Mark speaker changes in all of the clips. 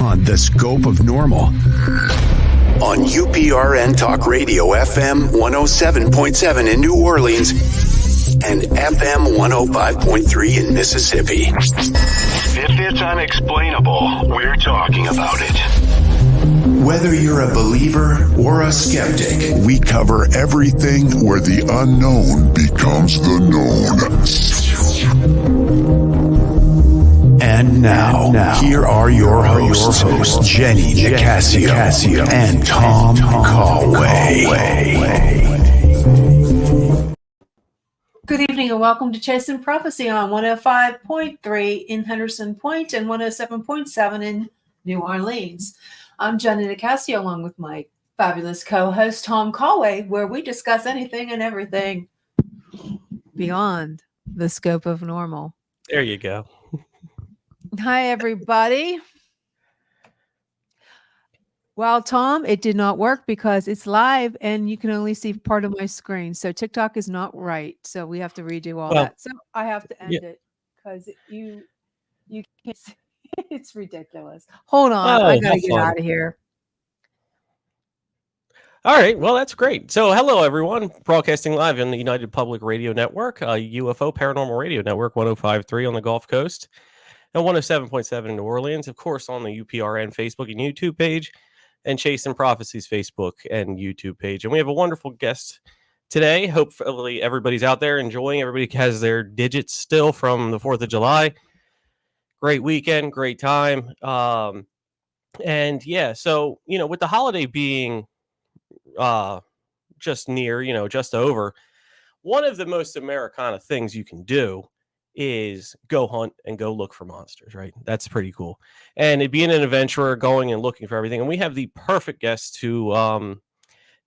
Speaker 1: beyond the scope of normal. On UPRN Talk Radio FM 107.7 in New Orleans and FM 105.3 in Mississippi.
Speaker 2: If it's unexplainable, we're talking about it.
Speaker 1: Whether you're a believer or a skeptic,
Speaker 3: we cover everything where the unknown becomes the known.
Speaker 1: And now, here are your hosts, Jenny Nicasio and Tom Callway.
Speaker 4: Good evening and welcome to Chasing Prophecy on 105.3 in Henderson Point and 107.7 in New Orleans. I'm Jenny Nicasio along with my fabulous co-host Tom Callway, where we discuss anything and everything beyond the scope of normal.
Speaker 5: There you go.
Speaker 4: Hi, everybody. Well, Tom, it did not work because it's live and you can only see part of my screen. So TikTok is not right. So we have to redo all that. So I have to end it because you can't see. It's ridiculous. Hold on. I got to get out of here.
Speaker 5: All right. Well, that's great. So hello, everyone. Broadcasting live on the United Public Radio Network, UFO Paranormal Radio Network 105.3 on the Gulf Coast and 107.7 in New Orleans. Of course, on the UPRN Facebook and YouTube page and Chasing Prophecies Facebook and YouTube page. And we have a wonderful guest today. Hopefully everybody's out there enjoying. Everybody has their digits still from the 4th of July. Great weekend, great time. And yeah, so, with the holiday being just near, just over, one of the most Americana things you can do is go hunt and go look for monsters, right? That's pretty cool. And it being an adventurer, going and looking for everything. And we have the perfect guest to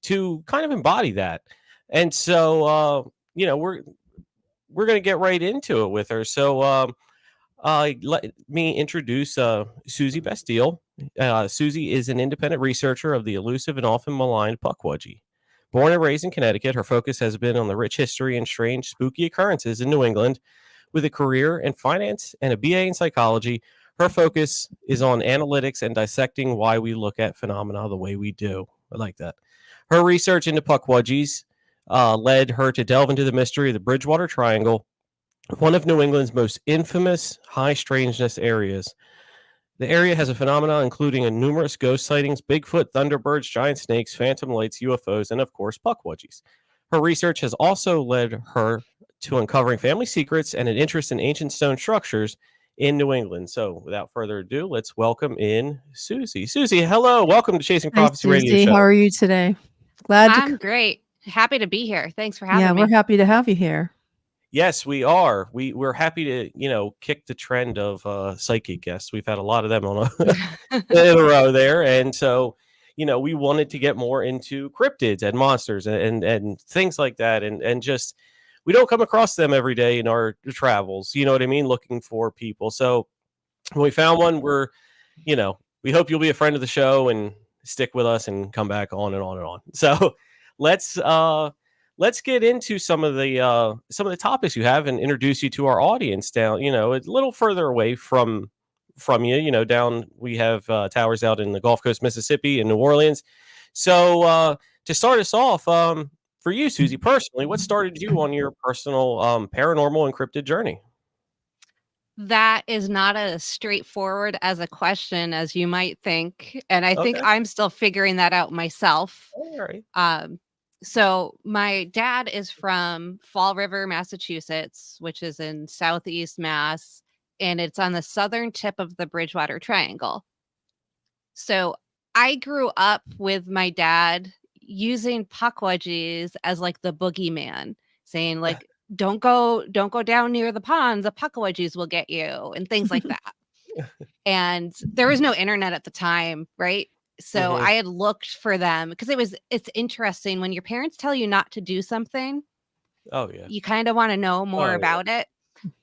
Speaker 5: kind of embody that. And so, we're going to get right into it with her. So, let me introduce Susy Bastille. Susy is an independent researcher of the elusive and often maligned Pukwudgie. Born and raised in Connecticut, her focus has been on the rich history and strange, spooky occurrences in New England. With a career in finance and a BA in psychology, her focus is on analytics and dissecting why we look at phenomena the way we do. I like that. Her research into Pukwudgies led her to delve into the mystery of the Bridgewater Triangle, one of New England's most infamous high strangeness areas. The area has a phenomena including numerous ghost sightings, Bigfoot, thunderbirds, giant snakes, phantom lights, UFOs, and of course, Pukwudgies. Her research has also led her to uncovering family secrets and an interest in ancient stone structures in New England. So without further ado, let's welcome in Susy. Susy, hello. Welcome to Chasing Prophecy Radio Show.
Speaker 4: How are you today?
Speaker 6: I'm great. Happy to be here. Thanks for having me.
Speaker 4: Yeah, we're happy to have you here.
Speaker 5: Yes, we are. We're happy to, kick the trend of psychic guests. We've had a lot of them on in a row there. And so, we wanted to get more into cryptids and monsters and things like that. And just, we don't come across them every day in our travels. You know what I mean? Looking for people. So when we found one, we hope you'll be a friend of the show and stick with us and come back on and on and on. So let's get into some of the topics you have and introduce you to our audience down, a little further away from you, down, we have towers out in the Gulf Coast, Mississippi and New Orleans. So to start us off, for you, Susy, personally, what started you on your personal paranormal and cryptid journey?
Speaker 6: That is not as straightforward as a question as you might think. And I think I'm still figuring that out myself.
Speaker 5: All right.
Speaker 6: So my dad is from Fall River, Massachusetts, which is in Southeast Mass, and it's on the southern tip of the Bridgewater Triangle. So I grew up with my dad using Pukwudgies as like the boogeyman, saying like, don't go down near the ponds, the Pukwudgies will get you, and things like that. And there was no internet at the time, right? So I had looked for them because it's interesting when your parents tell you not to do something.
Speaker 5: Oh yeah.
Speaker 6: You kind of want to know more about it.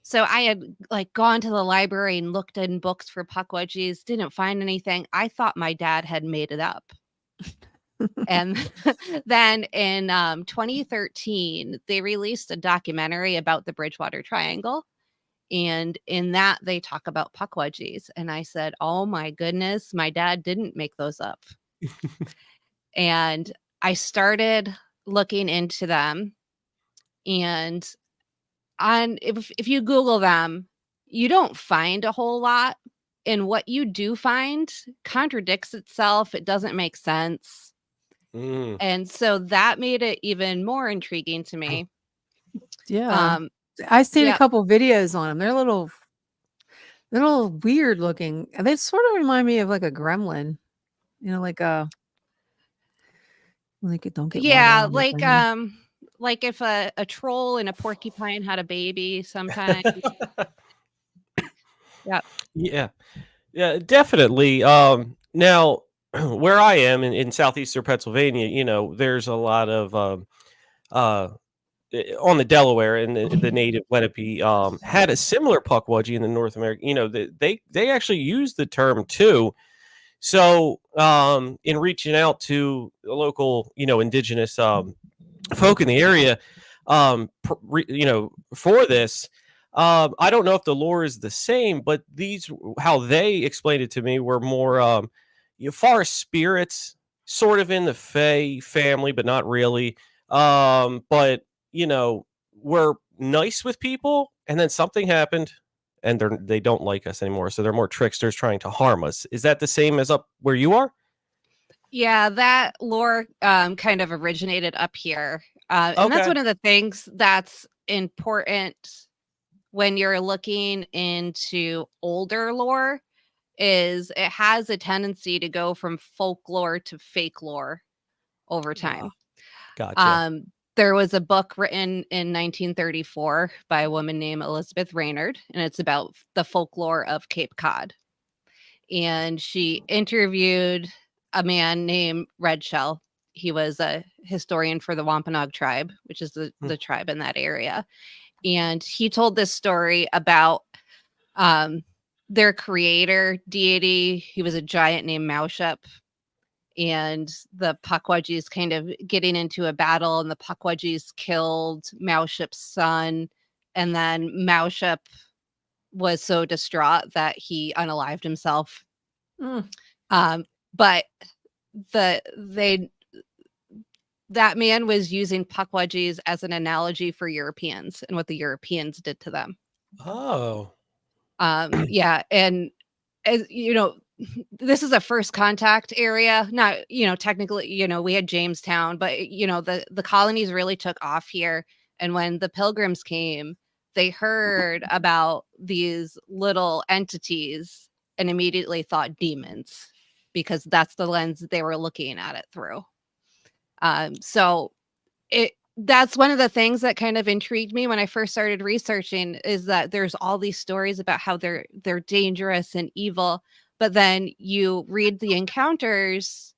Speaker 6: So I had like gone to the library and looked in books for Pukwudgies, didn't find anything. I thought my dad had made it up. And then in 2013, they released a documentary about the Bridgewater Triangle. And in that, they talk about Pukwudgies. And I said, oh my goodness, my dad didn't make those up. And I started looking into them. And if you Google them, you don't find a whole lot. And what you do find contradicts itself. It doesn't make sense.
Speaker 5: Mm.
Speaker 6: And so that made it even more intriguing to me.
Speaker 4: Yeah. I've seen a
Speaker 6: yeah.
Speaker 4: couple videos on them. They're a little weird looking. And they sort of remind me of like a gremlin. You know, like a don't get
Speaker 6: Yeah,
Speaker 4: water on it.
Speaker 6: like if a troll and a porcupine had a baby sometimes. Yeah.
Speaker 5: Yeah, definitely. Now where I am in southeastern Pennsylvania, you know, there's a lot of on the Delaware and the native Lenape had a similar Pukwudgie in the North America. You know, they actually use the term too. So in reaching out to the local, you know, indigenous folk in the area, you know, for this, I don't know if the lore is the same, but these how they explained it to me were more forest spirits, sort of in the Fae family, but not really. But you know, we're nice with people, and then something happened, and they don't like us anymore. So they're more tricksters trying to harm us. Is that the same as up where you are?
Speaker 6: Yeah, that lore kind of originated up here. And that's
Speaker 5: Okay.
Speaker 6: one of the things that's important when you're looking into older lore is it has a tendency to go from folklore to fake lore over time.
Speaker 5: Gotcha.
Speaker 6: There was a book written in 1934 by a woman named Elizabeth Reynard, and it's about the folklore of Cape Cod. And she interviewed a man named Red Shell. He was a historian for the Wampanoag tribe, which is the tribe in that area. And he told this story about their creator deity. He was a giant named Maushep. And the Pukwudgies kind of getting into a battle, and the Pukwudgies killed Maushep's son. And then Maushep was so distraught that he unalived himself. But that man was using Pukwudgies as an analogy for Europeans and what the Europeans did to them.
Speaker 5: Oh.
Speaker 6: Yeah, and as you know, this is a first contact area. Not, you know, technically, you know, we had Jamestown, but you know, the colonies really took off here. And when the Pilgrims came, they heard about these little entities and immediately thought demons, because that's the lens they were looking at it through. So that's one of the things that kind of intrigued me when I first started researching, is that there's all these stories about how they're dangerous and evil, but then you read the encounters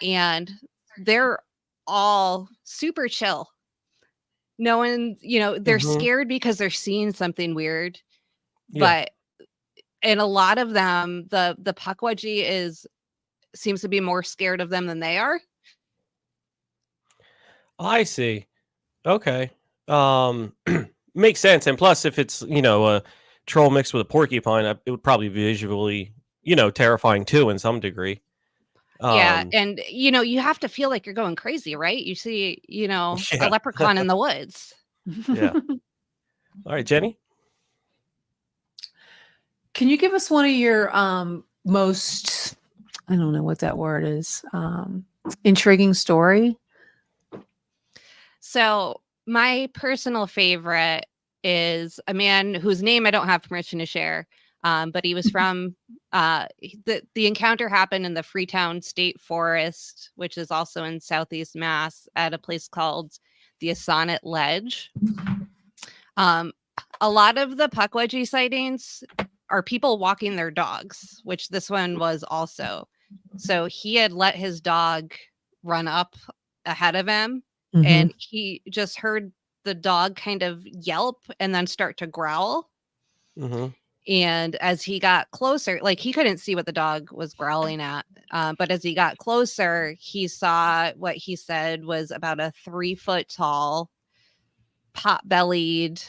Speaker 6: and they're all super chill. No one, you know, they're scared because they're seeing something weird.
Speaker 5: Yeah.
Speaker 6: But in a lot of them, the Pukwudgie seems to be more scared of them than they are.
Speaker 5: I see. Okay. Makes sense. And plus, if it's, you know, a troll mixed with a porcupine, it would probably be visually, you know, terrifying too in some degree.
Speaker 6: Yeah, and you know, you have to feel like you're going crazy, right? You see, you know, a
Speaker 5: Yeah.
Speaker 6: leprechaun in the woods.
Speaker 5: Yeah. All right, Jenny.
Speaker 4: Can you give us one of your most, I don't know what that word is, intriguing story?
Speaker 6: So my personal favorite is a man whose name I don't have permission to share, but he was from the encounter happened in the Freetown State Forest, which is also in Southeast Mass, at a place called the Assonet Ledge. A lot of the Pukwudgie sightings are people walking their dogs, which this one was also. So he had let his dog run up ahead of him, and he just heard the dog kind of yelp and then start to growl. And as he got closer, like, he couldn't see what the dog was growling at, but as he got closer, he saw what he said was about a 3 foot tall, pot bellied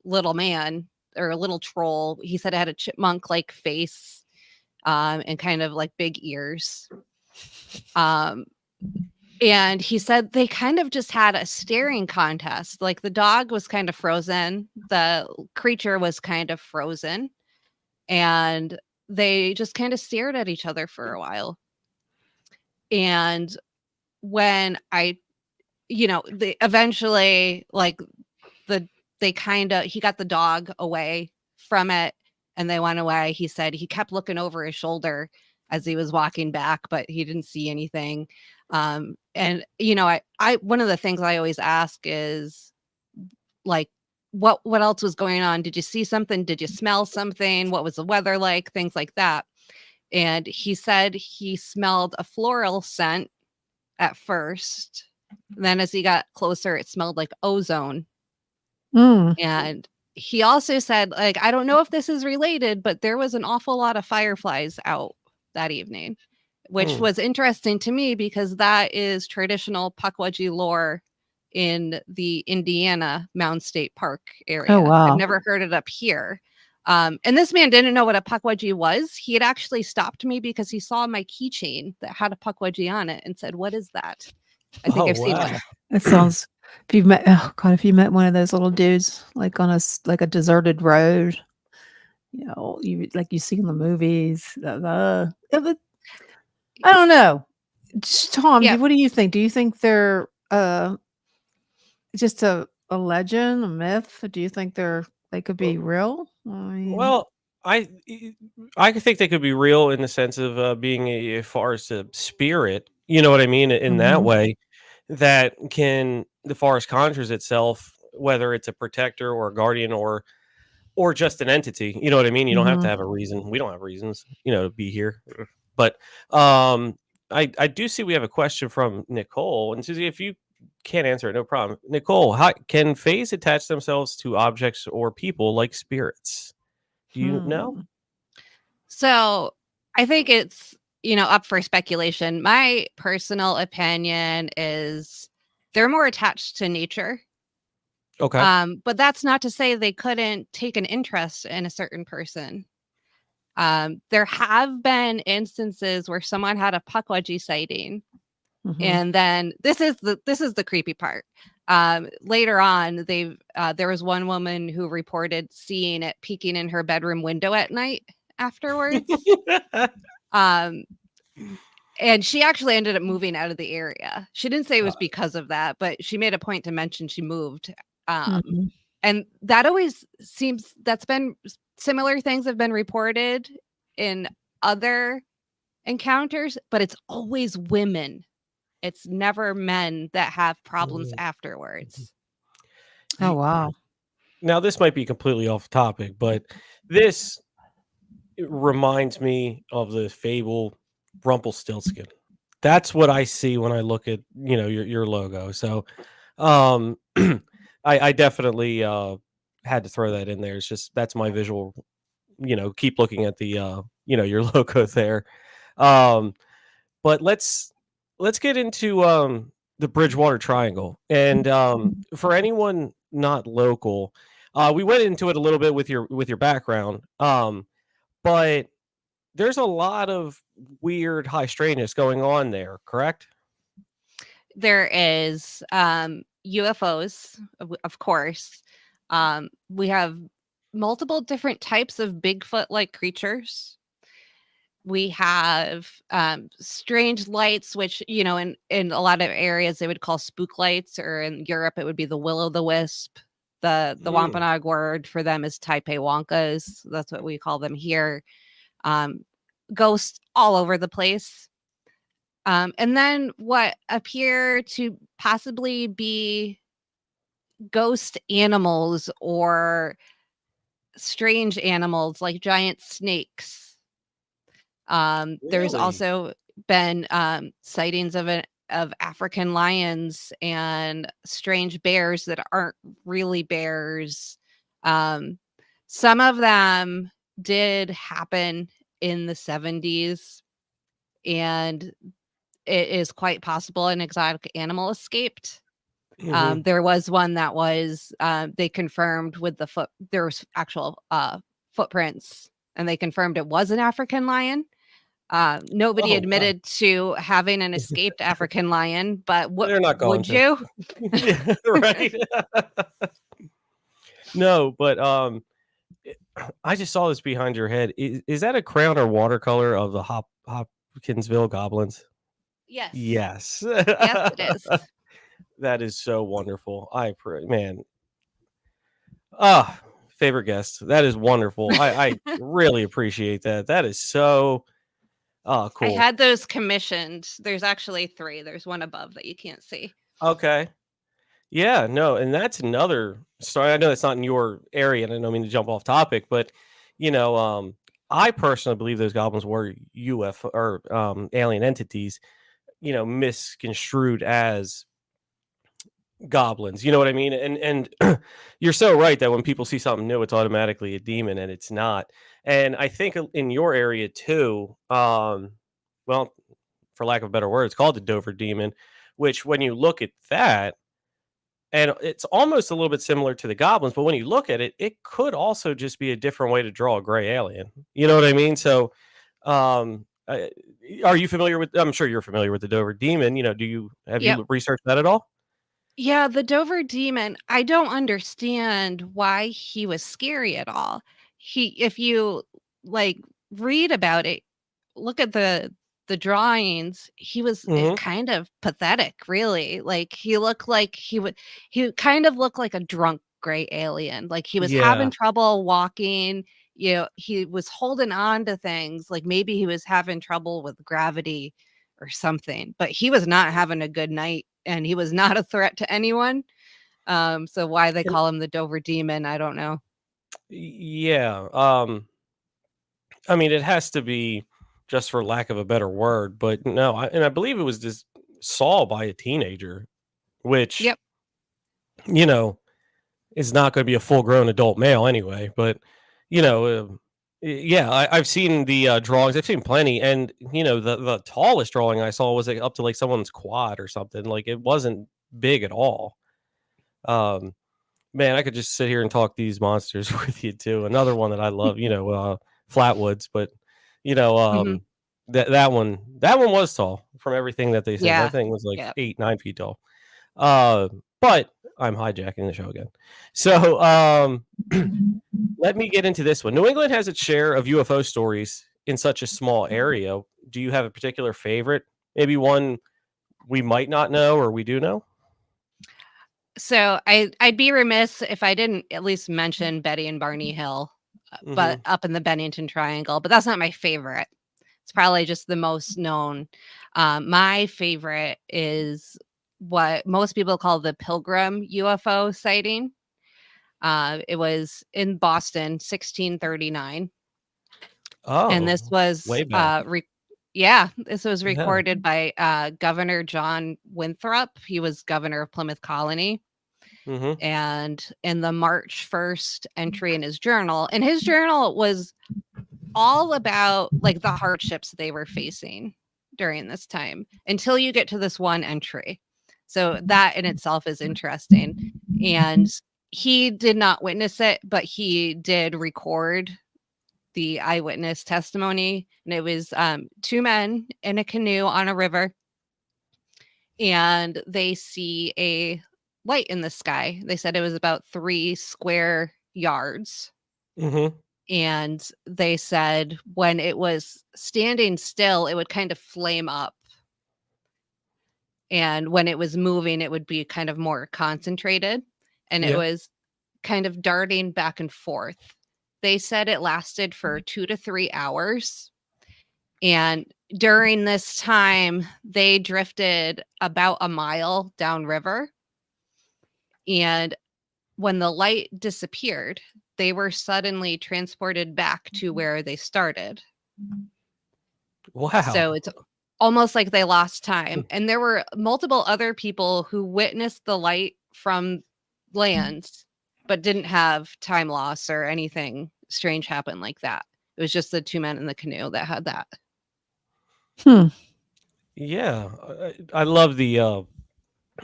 Speaker 6: little man, or a little troll. He said it had a chipmunk like face, and kind of like big ears. And he said they kind of just had a staring contest. Like the dog was kind of frozen, the creature was kind of frozen, and they just kind of stared at each other for a while. And when they eventually he got the dog away from it and they went away. He said he kept looking over his shoulder as he was walking back, but he didn't see anything. And I one of the things I always ask is like, what else was going on? Did you see something? Did you smell something? What was the weather like? Things like that. And he said he smelled a floral scent at first. Then as he got closer, it smelled like ozone. And he also said, like, I don't know if this is related, but there was an awful lot of fireflies out that evening, which was interesting to me because that is traditional Pukwudgie lore in the Indiana Mound State Park area.
Speaker 4: Oh, wow.
Speaker 6: I've never heard it up here. And this man didn't know what a Pukwudgie was. He had actually stopped me because he saw my keychain that had a Pukwudgie on it and said, "What is that?" I think I've seen one.
Speaker 4: It sounds. If you met one of those little dudes like on a deserted road, you see in the movies. I don't know, Tom.
Speaker 6: Yeah.
Speaker 4: What do you think? Do you think they're just a legend, a myth? Do you think they could be real? I mean,
Speaker 5: Well, I think they could be real in the sense of being a forest spirit. You know what I mean? In that way, that the forest conjures itself, whether it's a protector or a guardian or just an entity. You know what I mean? You don't have to have a reason. We don't have reasons, to be here. But I do see we have a question from Nicole, and Susie, if you can't answer it, no problem. Nicole, how can fays attach themselves to objects or people like spirits? Do you know?
Speaker 6: So I think it's, up for speculation. My personal opinion is they're more attached to nature.
Speaker 5: Okay.
Speaker 6: But that's not to say they couldn't take an interest in a certain person. There have been instances where someone had a Pukwudgie sighting. And then this is the creepy part. Later on, there was one woman who reported seeing it peeking in her bedroom window at night afterwards. And she actually ended up moving out of the area. She didn't say it was because of that, but she made a point to mention she moved. And that always seems that's been similar things have been reported in other encounters, but it's always women. It's never men that have problems afterwards.
Speaker 4: oh wow.
Speaker 5: Now, this might be completely off topic, but this reminds me of the fable Rumpelstiltskin. That's what I see when I look at your logo. So, I definitely had to throw that in there. It's just that's my visual. Keep looking at the your logo there. But let's get into the Bridgewater Triangle. And for anyone not local, we went into it a little bit with your background. But there's a lot of weird high strangeness going on there, correct?
Speaker 6: There is UFOs, of course. We have multiple different types of Bigfoot-like creatures. We have strange lights, which, in a lot of areas they would call spook lights, or in Europe it would be the will-o'-the-wisp. The Wampanoag word for them is Taipei Wonkas. That's what we call them here. Ghosts all over the place. And then what appear to possibly be ghost animals or strange animals like giant snakes. There's also been sightings of African lions and strange bears that aren't really bears. Some of them did happen in the 70s, and it is quite possible an exotic animal escaped.
Speaker 5: Mhm.
Speaker 6: There was one that was they confirmed with there was actual footprints, and they confirmed it was an African lion. Nobody
Speaker 5: Oh, wow.
Speaker 6: admitted to having an escaped African lion, but what
Speaker 5: They're not going
Speaker 6: would
Speaker 5: to.
Speaker 6: you?
Speaker 5: Yeah, right. No, but I just saw this behind your head. Is that a crayon or watercolor of the Hopkinsville goblins?
Speaker 6: Yes.
Speaker 5: Yes.
Speaker 6: Yes, it is.
Speaker 5: That is so wonderful. Man. Ah, favorite guest. That is wonderful. I really appreciate that. That is so
Speaker 6: I
Speaker 5: cool.
Speaker 6: had those commissioned. There's actually 3. There's one above that you can't see.
Speaker 5: Okay. Yeah, no, and that's another story. I know it's not in your area, and I don't mean to jump off topic, but you know, I personally believe those goblins were UFO or alien entities, misconstrued as goblins. You know what I mean? And you're so right that when people see something new, it's automatically a demon, and it's not. And I think in your area too, well, for lack of a better word, it's called the Dover demon. Which, when you look at that, and it's almost a little bit similar to the goblins, but when you look at it, it could also just be a different way to draw a gray alien. You know what I mean? So, um, uh, are you familiar with? I'm sure you're familiar with the Dover demon. Have
Speaker 6: Yep.
Speaker 5: you researched that at all?
Speaker 6: Yeah, the Dover demon, I don't understand why he was scary at all. If you like read about it, look at the drawings, he was
Speaker 5: Hmm.
Speaker 6: kind of pathetic, really. Like he kind of looked like a drunk gray alien. Like he was
Speaker 5: Yeah.
Speaker 6: having trouble walking, he was holding on to things, like maybe he was having trouble with gravity or something, but he was not having a good night, and he was not a threat to anyone. So why they
Speaker 5: And-
Speaker 6: call him the Dover demon, I don't know.
Speaker 5: Yeah. I mean, it has to be, just for lack of a better word, but no, I believe it was just saw by a teenager, which
Speaker 6: Yep.
Speaker 5: you know is not going to be a full grown adult male anyway. But you know, yeah, I've seen the drawings. I've seen plenty, and the tallest drawing I saw was like up to like someone's quad or something. Like it wasn't big at all. Um, Man, I could just sit here and talk these monsters with you too. Another one that I love, Flatwoods, but you know,
Speaker 6: Mhm.
Speaker 5: that one was tall from everything that they said. That
Speaker 6: Yeah.
Speaker 5: thing was like
Speaker 6: Yep.
Speaker 5: 8, 9 feet tall. But I'm hijacking the show again. So let me get into this one. New England has its share of UFO stories in such a small area. Do you have a particular favorite? Maybe one we might not know or we do know?
Speaker 6: So I'd be remiss if I didn't at least mention Betty and Barney Hill, but
Speaker 5: Hmm.
Speaker 6: up in the Bennington Triangle, but that's not my favorite. It's probably just the most known. My favorite is what most people call the Pilgrim UFO sighting. It was in Boston, 1639, and this
Speaker 5: Oh,
Speaker 6: was
Speaker 5: way back.
Speaker 6: yeah, this was
Speaker 5: Yeah.
Speaker 6: recorded by Governor John Winthrop. He was governor of Plymouth Colony.
Speaker 5: Hmm.
Speaker 6: And in the March 1st entry in his journal, and his journal was all about like the hardships they were facing during this time until you get to this one entry. So that in itself is interesting. And he did not witness it, but he did record the eyewitness testimony. And it was 2 men in a canoe on a river, and they see a light in the sky. They said it was about 3 square yards.
Speaker 5: Hmm.
Speaker 6: And they said when it was standing still, it would kind of flame up. And when it was moving, it would be kind of more concentrated. And it
Speaker 5: Yeah.
Speaker 6: was kind of darting back and forth. They said it lasted for 2 to 3 hours. And during this time, they drifted about a mile downriver. And when the light disappeared, they were suddenly transported back to where they started. So
Speaker 5: Wow.
Speaker 6: it's almost like they lost time. And there were multiple other people who witnessed the light from land, but didn't have time loss or anything strange happen like that. It was just the 2 men in the canoe that had that.
Speaker 4: Hmm.
Speaker 5: Yeah. I love the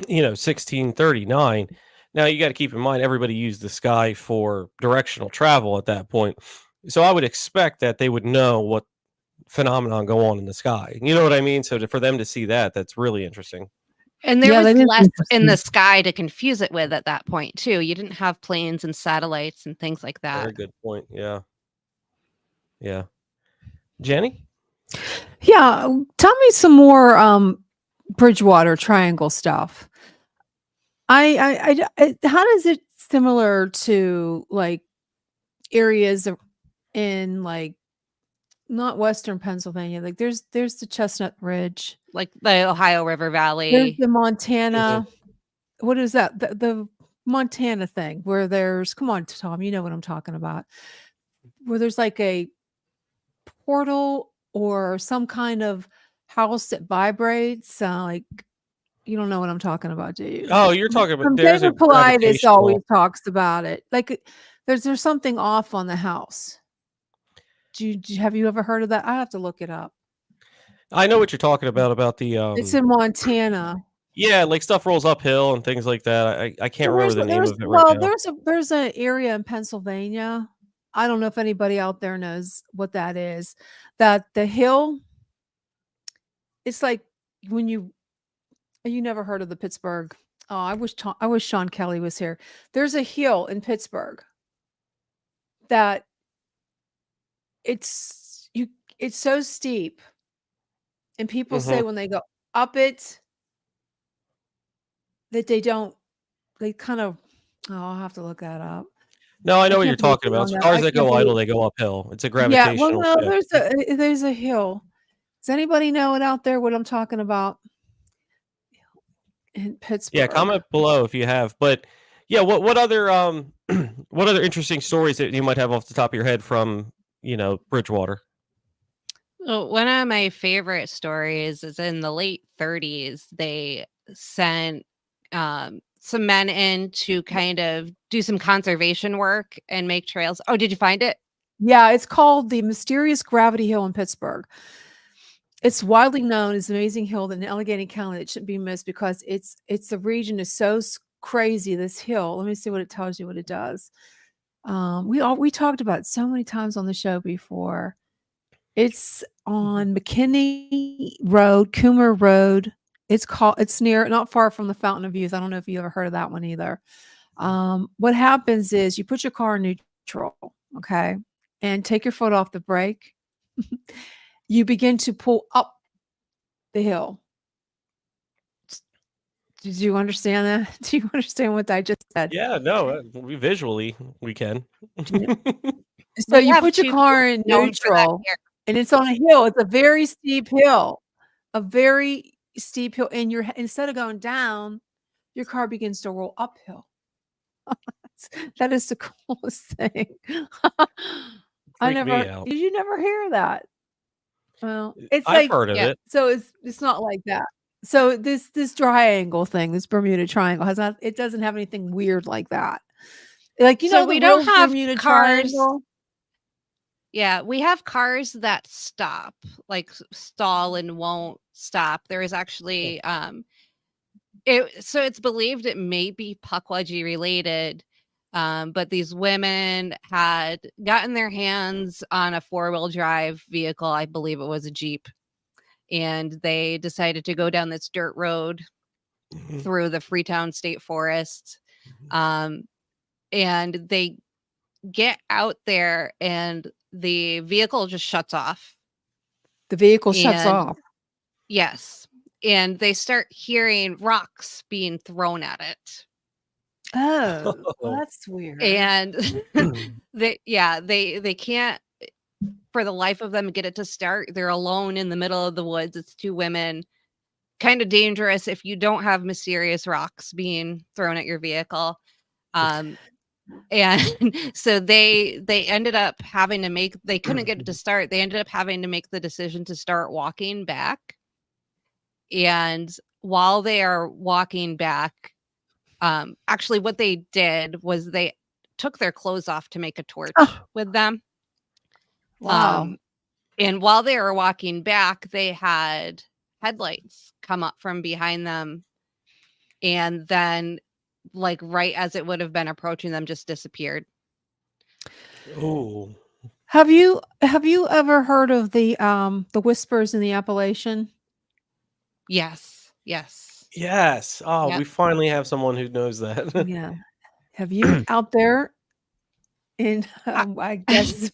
Speaker 5: 1639. Now you got to keep in mind everybody used the sky for directional travel at that point. So I would expect that they would know what phenomenon go on in the sky. You know what I mean? So for them to see that, that's really interesting.
Speaker 6: And there
Speaker 4: Yeah,
Speaker 6: was
Speaker 4: that is
Speaker 6: less in the
Speaker 4: interesting.
Speaker 6: sky to confuse it with at that point too. You didn't have planes and satellites and things like that.
Speaker 5: Very good point. Yeah. Yeah. Jenny?
Speaker 4: Yeah, tell me some more Bridgewater Triangle stuff. How does it similar to like areas in like not Western Pennsylvania? Like there's the Chestnut Ridge,
Speaker 6: Like the Ohio River
Speaker 4: there's
Speaker 6: Valley.
Speaker 4: the
Speaker 5: Mhm.
Speaker 4: Montana. What is that? The Montana thing where there's come on, Tom, you know what I'm talking about. Where there's like a portal or some kind of house that vibrates. Like you don't know what I'm talking about, do you?
Speaker 5: Oh, you're talking about there's a
Speaker 4: David Paulides always
Speaker 5: gravitational.
Speaker 4: talks about it. Like there's something off on the house. Have you ever heard of that? I have to look it up.
Speaker 5: I know what you're talking about the
Speaker 4: It's in Montana.
Speaker 5: yeah, like stuff rolls uphill and things like that. I can't
Speaker 4: Well,
Speaker 5: remember the name of it right now.
Speaker 4: there's an area in Pennsylvania. I don't know if anybody out there knows what that is. That the hill, it's like when you never heard of the Pittsburgh. Oh, I wish Sean Kelly was here. There's a hill in Pittsburgh that it's you it's so steep, and people say
Speaker 5: Mhm.
Speaker 4: when they go up it that they kind of I'll have to look that up.
Speaker 5: No, I
Speaker 4: I
Speaker 5: know what you're
Speaker 4: can't believe
Speaker 5: talking
Speaker 4: we
Speaker 5: about.
Speaker 4: don't
Speaker 5: It's
Speaker 4: know.
Speaker 5: cars
Speaker 4: I
Speaker 5: that
Speaker 4: can't
Speaker 5: go idle,
Speaker 4: believe.
Speaker 5: they go uphill. It's a
Speaker 4: Yeah, well,
Speaker 5: gravitational
Speaker 4: no,
Speaker 5: shift.
Speaker 4: there's a hill. Does anybody know it out there what I'm talking about in
Speaker 5: Yeah,
Speaker 4: Pittsburgh?
Speaker 5: comment below if you have. But yeah, what other what other interesting stories that you might have off the top of your head from, Bridgewater?
Speaker 6: Well, one of my favorite stories is in the late 30s. They sent some men in to kind of do some conservation work and make trails. Oh, did you find it?
Speaker 4: Yeah, it's called the Mysterious Gravity Hill in Pittsburgh. It's widely known as the amazing hill in Allegheny County that shouldn't be missed because the region is so crazy. This hill. Let me see what it tells you. What it does. We talked about it so many times on the show before. It's on McKinney Road, Coomer Road. It's near, not far from the Fountain of Youth. I don't know if you ever heard of that one either. What happens is you put your car in neutral, okay, and take your foot off the brake. You begin to pull up the hill. Did you understand that? Do you understand what I just said?
Speaker 5: Yeah, no, we can.
Speaker 4: So
Speaker 6: We
Speaker 4: you
Speaker 6: have
Speaker 4: put your
Speaker 6: two
Speaker 4: car in
Speaker 6: known for that
Speaker 4: neutral,
Speaker 6: here.
Speaker 4: and it's on a hill. It's a very steep hill, a very steep hill, and instead of going down, your car begins to roll uphill. That is the coolest thing.
Speaker 5: Freak me out.
Speaker 4: Did you never hear that? Well, it's
Speaker 5: I've
Speaker 4: like,
Speaker 5: heard of
Speaker 6: Yeah.
Speaker 5: it.
Speaker 4: so it's not like that. So this triangle thing, this Bermuda Triangle it doesn't have anything weird like that. Like,
Speaker 6: So
Speaker 4: the
Speaker 6: we
Speaker 4: real
Speaker 6: don't have
Speaker 4: Bermuda
Speaker 6: cars.
Speaker 4: Triangle?
Speaker 6: Yeah, we have cars that stop, like stall and won't stop. There is actually it's believed it may be Pukwudgie related. But these women had gotten their hands on a 4-wheel drive vehicle. I believe it was a Jeep. And they decided to go down this dirt road
Speaker 5: Mhm.
Speaker 6: through the Freetown State Forest. And they get out there and the vehicle just shuts off.
Speaker 4: The vehicle shuts
Speaker 6: And
Speaker 4: off.
Speaker 6: yes. And they start hearing rocks being thrown at it.
Speaker 4: Oh, well, that's weird.
Speaker 6: And they can't for the life of them get it to start. They're alone in the middle of the woods. It's two women. Kind of dangerous if you don't have mysterious rocks being thrown at your vehicle. And so they ended up having to they couldn't get it to start. They ended up having to make the decision to start walking back. And while they are walking back, actually what they did was they took their clothes off to make a torch with them.
Speaker 4: Wow.
Speaker 6: And while they were walking back, they had headlights come up from behind them and then like right as it would have been approaching them, just disappeared.
Speaker 5: Oh,
Speaker 4: Have you ever heard of the whispers in the Appalachian?
Speaker 6: Yes.
Speaker 5: yes. Oh,
Speaker 6: Yep.
Speaker 5: we finally have someone who knows that.
Speaker 4: Yeah. Have you out there in I guess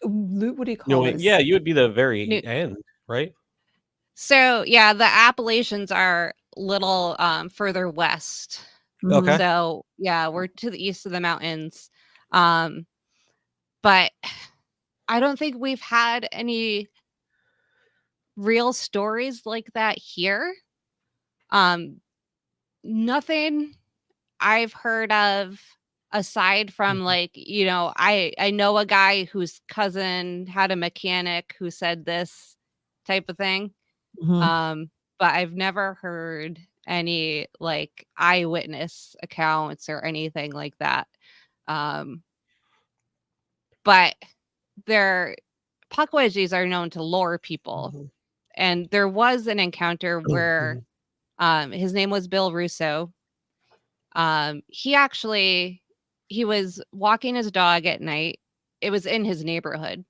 Speaker 4: what do you call this?
Speaker 5: Yeah, you would be the very
Speaker 6: New-
Speaker 5: end, right?
Speaker 6: So yeah, the Appalachians are little further west.
Speaker 4: Mhm.
Speaker 5: Okay.
Speaker 6: So yeah, we're to the east of the mountains. But I don't think we've had any real stories like that here. Nothing I've heard of aside from like, I know a guy whose cousin had a mechanic who said this type of thing.
Speaker 4: Mhm.
Speaker 6: But I've never heard any like eyewitness accounts or anything like that. But their Pukwudgies are known to lure people.
Speaker 5: Mhm.
Speaker 6: And there was an encounter where his name was Bill Russo. He was walking his dog at night. It was in his neighborhood.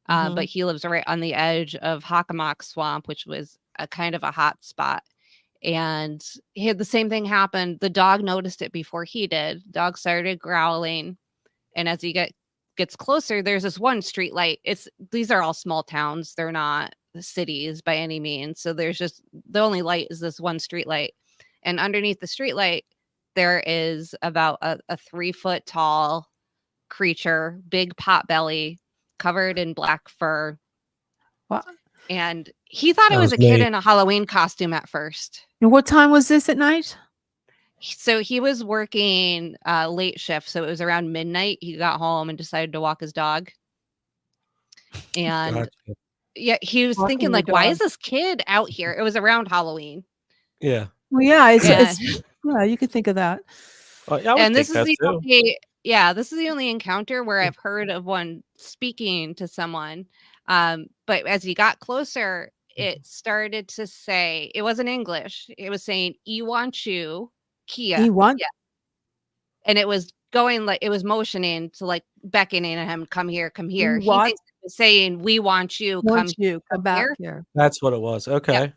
Speaker 6: But he lives right on the edge of Hockomock Swamp, which was a kind of a hot spot. And he had the same thing happen. The dog noticed it before he did. Dog started growling. And as he gets closer, there's this one street light. These are all small towns. They're not cities by any means. So there's just the only light is this one street light. And underneath the street light, there is about a 3-foot tall creature, big pot belly, covered in black fur.
Speaker 4: What?
Speaker 6: And he thought it was a kid in a Halloween costume at first.
Speaker 4: And what time was this at night?
Speaker 6: So he was working late shift. So it was around midnight. He got home and decided to walk his dog. And
Speaker 5: Gotcha.
Speaker 6: yeah, he was
Speaker 4: Walking
Speaker 6: thinking
Speaker 4: your
Speaker 6: like, why
Speaker 4: dog.
Speaker 6: is this kid out here? It was around Halloween.
Speaker 5: Yeah.
Speaker 4: Well, yeah,
Speaker 6: Yeah.
Speaker 4: yeah, you could think of that.
Speaker 5: I would
Speaker 6: And this
Speaker 5: think
Speaker 6: is
Speaker 5: that too.
Speaker 6: this is the only encounter where I've heard of one speaking to someone. But as he got closer, it started to say, it wasn't English. It was saying, "Iwanchu Kia."
Speaker 4: He won.
Speaker 6: Yeah. And it was going like, it was motioning to like beckoning at him, come here, come here. He
Speaker 4: What?
Speaker 6: thinks it was saying, "We want you,
Speaker 4: Want you come back
Speaker 6: here."
Speaker 4: here.
Speaker 5: That's what it was. Okay.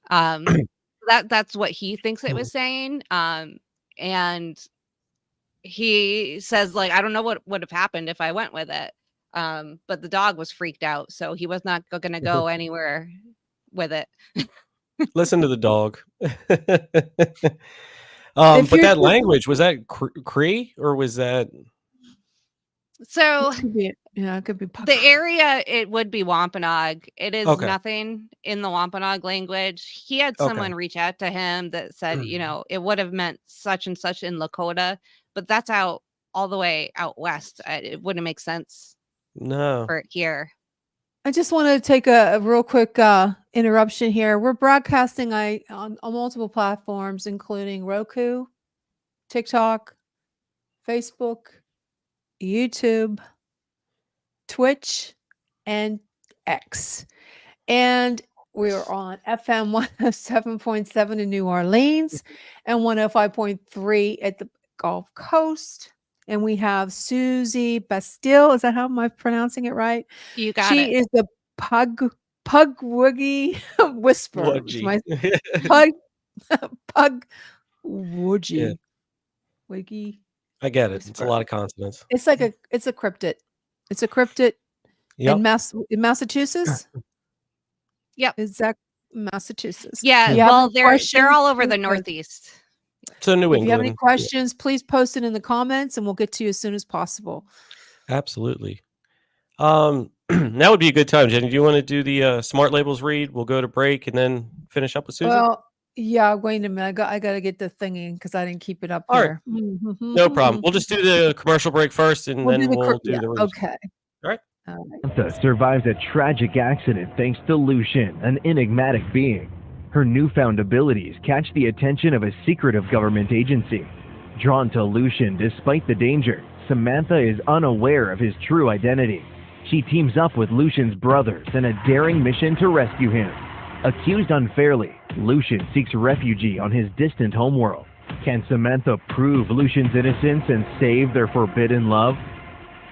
Speaker 6: That's what he thinks it was saying. And he says like, I don't know what would have happened if I went with it. But the dog was freaked out, so he was not going to go anywhere with it.
Speaker 5: Listen to the dog.
Speaker 4: If
Speaker 5: But
Speaker 4: you're
Speaker 5: that
Speaker 4: just-
Speaker 5: language, was that Cree or was that?
Speaker 6: So
Speaker 4: It could be, yeah, it could be
Speaker 6: the area, it would be Wampanoag. It is
Speaker 5: Okay.
Speaker 6: nothing in the Wampanoag language. He had
Speaker 5: Okay.
Speaker 6: someone reach out to him that said, it would have meant such and such in Lakota, but that's out all the way out west. It wouldn't make sense
Speaker 5: No.
Speaker 6: for it here.
Speaker 4: I just want to take a real quick interruption here. We're broadcasting on multiple platforms, including Roku, TikTok, Facebook, YouTube, Twitch, and X. And we are on FM 107.7 in New Orleans and 105.3 at the Gulf Coast. And we have Susy Bastille. Is that how am I pronouncing it right?
Speaker 6: You got
Speaker 4: She
Speaker 6: it.
Speaker 4: is the Pukwudgie Whisperer.
Speaker 5: Woodgie.
Speaker 4: My Pukwudgie.
Speaker 5: Yeah.
Speaker 4: Wiggy.
Speaker 5: I get it. It's a
Speaker 4: Whisper.
Speaker 5: lot of consonants.
Speaker 4: It's like it's a cryptid. It's a cryptid
Speaker 5: Yep.
Speaker 4: in Massachusetts.
Speaker 6: Yep.
Speaker 4: Is that Massachusetts?
Speaker 6: Yeah,
Speaker 4: If you have
Speaker 6: well,
Speaker 4: any
Speaker 6: they're
Speaker 4: questions,
Speaker 6: all over the
Speaker 4: please post-
Speaker 6: Northeast.
Speaker 5: So New
Speaker 4: If you have any
Speaker 5: England.
Speaker 4: questions, please post it in the comments and we'll get to you as soon as possible.
Speaker 5: Absolutely. That would be a good time, Jenny. Do you want to do the smart labels read? We'll go to break and then finish up with Susan.
Speaker 4: Well, yeah, wait a minute. I got to get the thing in because I didn't keep it up
Speaker 5: All right.
Speaker 4: here.
Speaker 5: No problem. We'll just do the commercial break first, and then we'll do the read.
Speaker 4: Okay.
Speaker 5: All right.
Speaker 7: Samantha survives a tragic accident thanks to Lucian, an enigmatic being. Her newfound abilities catch the attention of a secretive government agency. Drawn to Lucian despite the danger, Samantha is unaware of his true identity. She teams up with Lucian's brothers in a daring mission to rescue him. Accused unfairly, Lucian seeks refuge on his distant homeworld. Can Samantha prove Lucian's innocence and save their forbidden love?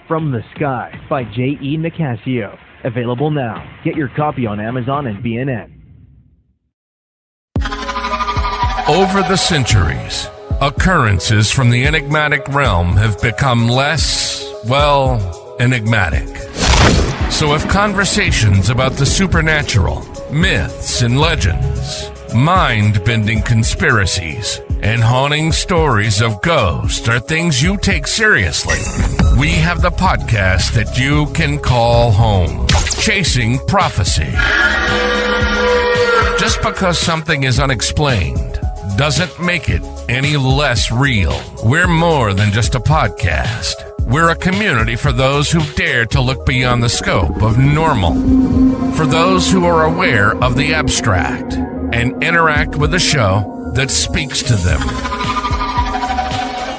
Speaker 7: From the Sky by J.E. Nicasio. Available now. Get your copy on Amazon and BNN.
Speaker 8: Over the centuries, occurrences from the enigmatic realm have become less, well, enigmatic. So if conversations about the supernatural, myths and legends, mind-bending conspiracies, and haunting stories of ghosts are things you take seriously, we have the podcast that you can call home. Chasing Prophecy. Just because something is unexplained doesn't make it any less real. We're more than just a podcast. We're a community for those who dare to look beyond the scope of normal. For those who are aware of the abstract and interact with a show that speaks to them.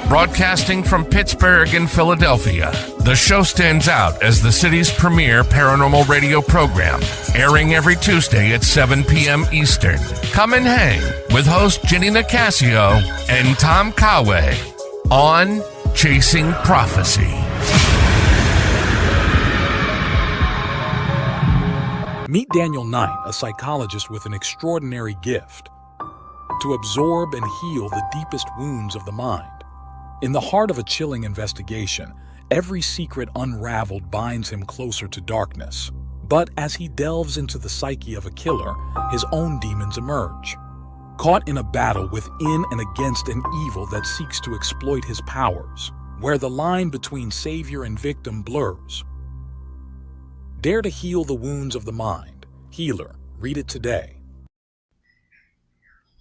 Speaker 8: Broadcasting from Pittsburgh and Philadelphia, the show stands out as the city's premier paranormal radio program, airing every Tuesday at 7 p.m. Eastern. Come and hang with host Jenny Nicasio and Tom Conway on Chasing Prophecy.
Speaker 9: Meet Daniel Knight, a psychologist with an extraordinary gift to absorb and heal the deepest wounds of the mind. In the heart of a chilling investigation, every secret unraveled binds him closer to darkness. But as he delves into the psyche of a killer, his own demons emerge. Caught in a battle within and against an evil that seeks to exploit his powers, where the line between savior and victim blurs. Dare to heal the wounds of the mind. Healer. Read it today.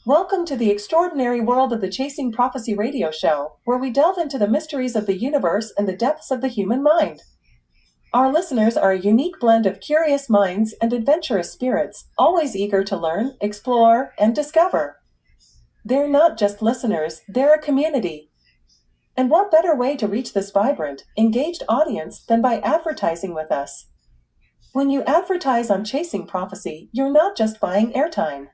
Speaker 10: Welcome to the extraordinary world of the Chasing Prophecy radio show, where we delve into the mysteries of the universe and the depths of the human mind. Our listeners are a unique blend of curious minds and adventurous spirits, always eager to learn, explore, and discover. They're not just listeners, they're a community. And what better way to reach this vibrant, engaged audience than by advertising with us? When you advertise on Chasing Prophecy, you're not just buying airtime.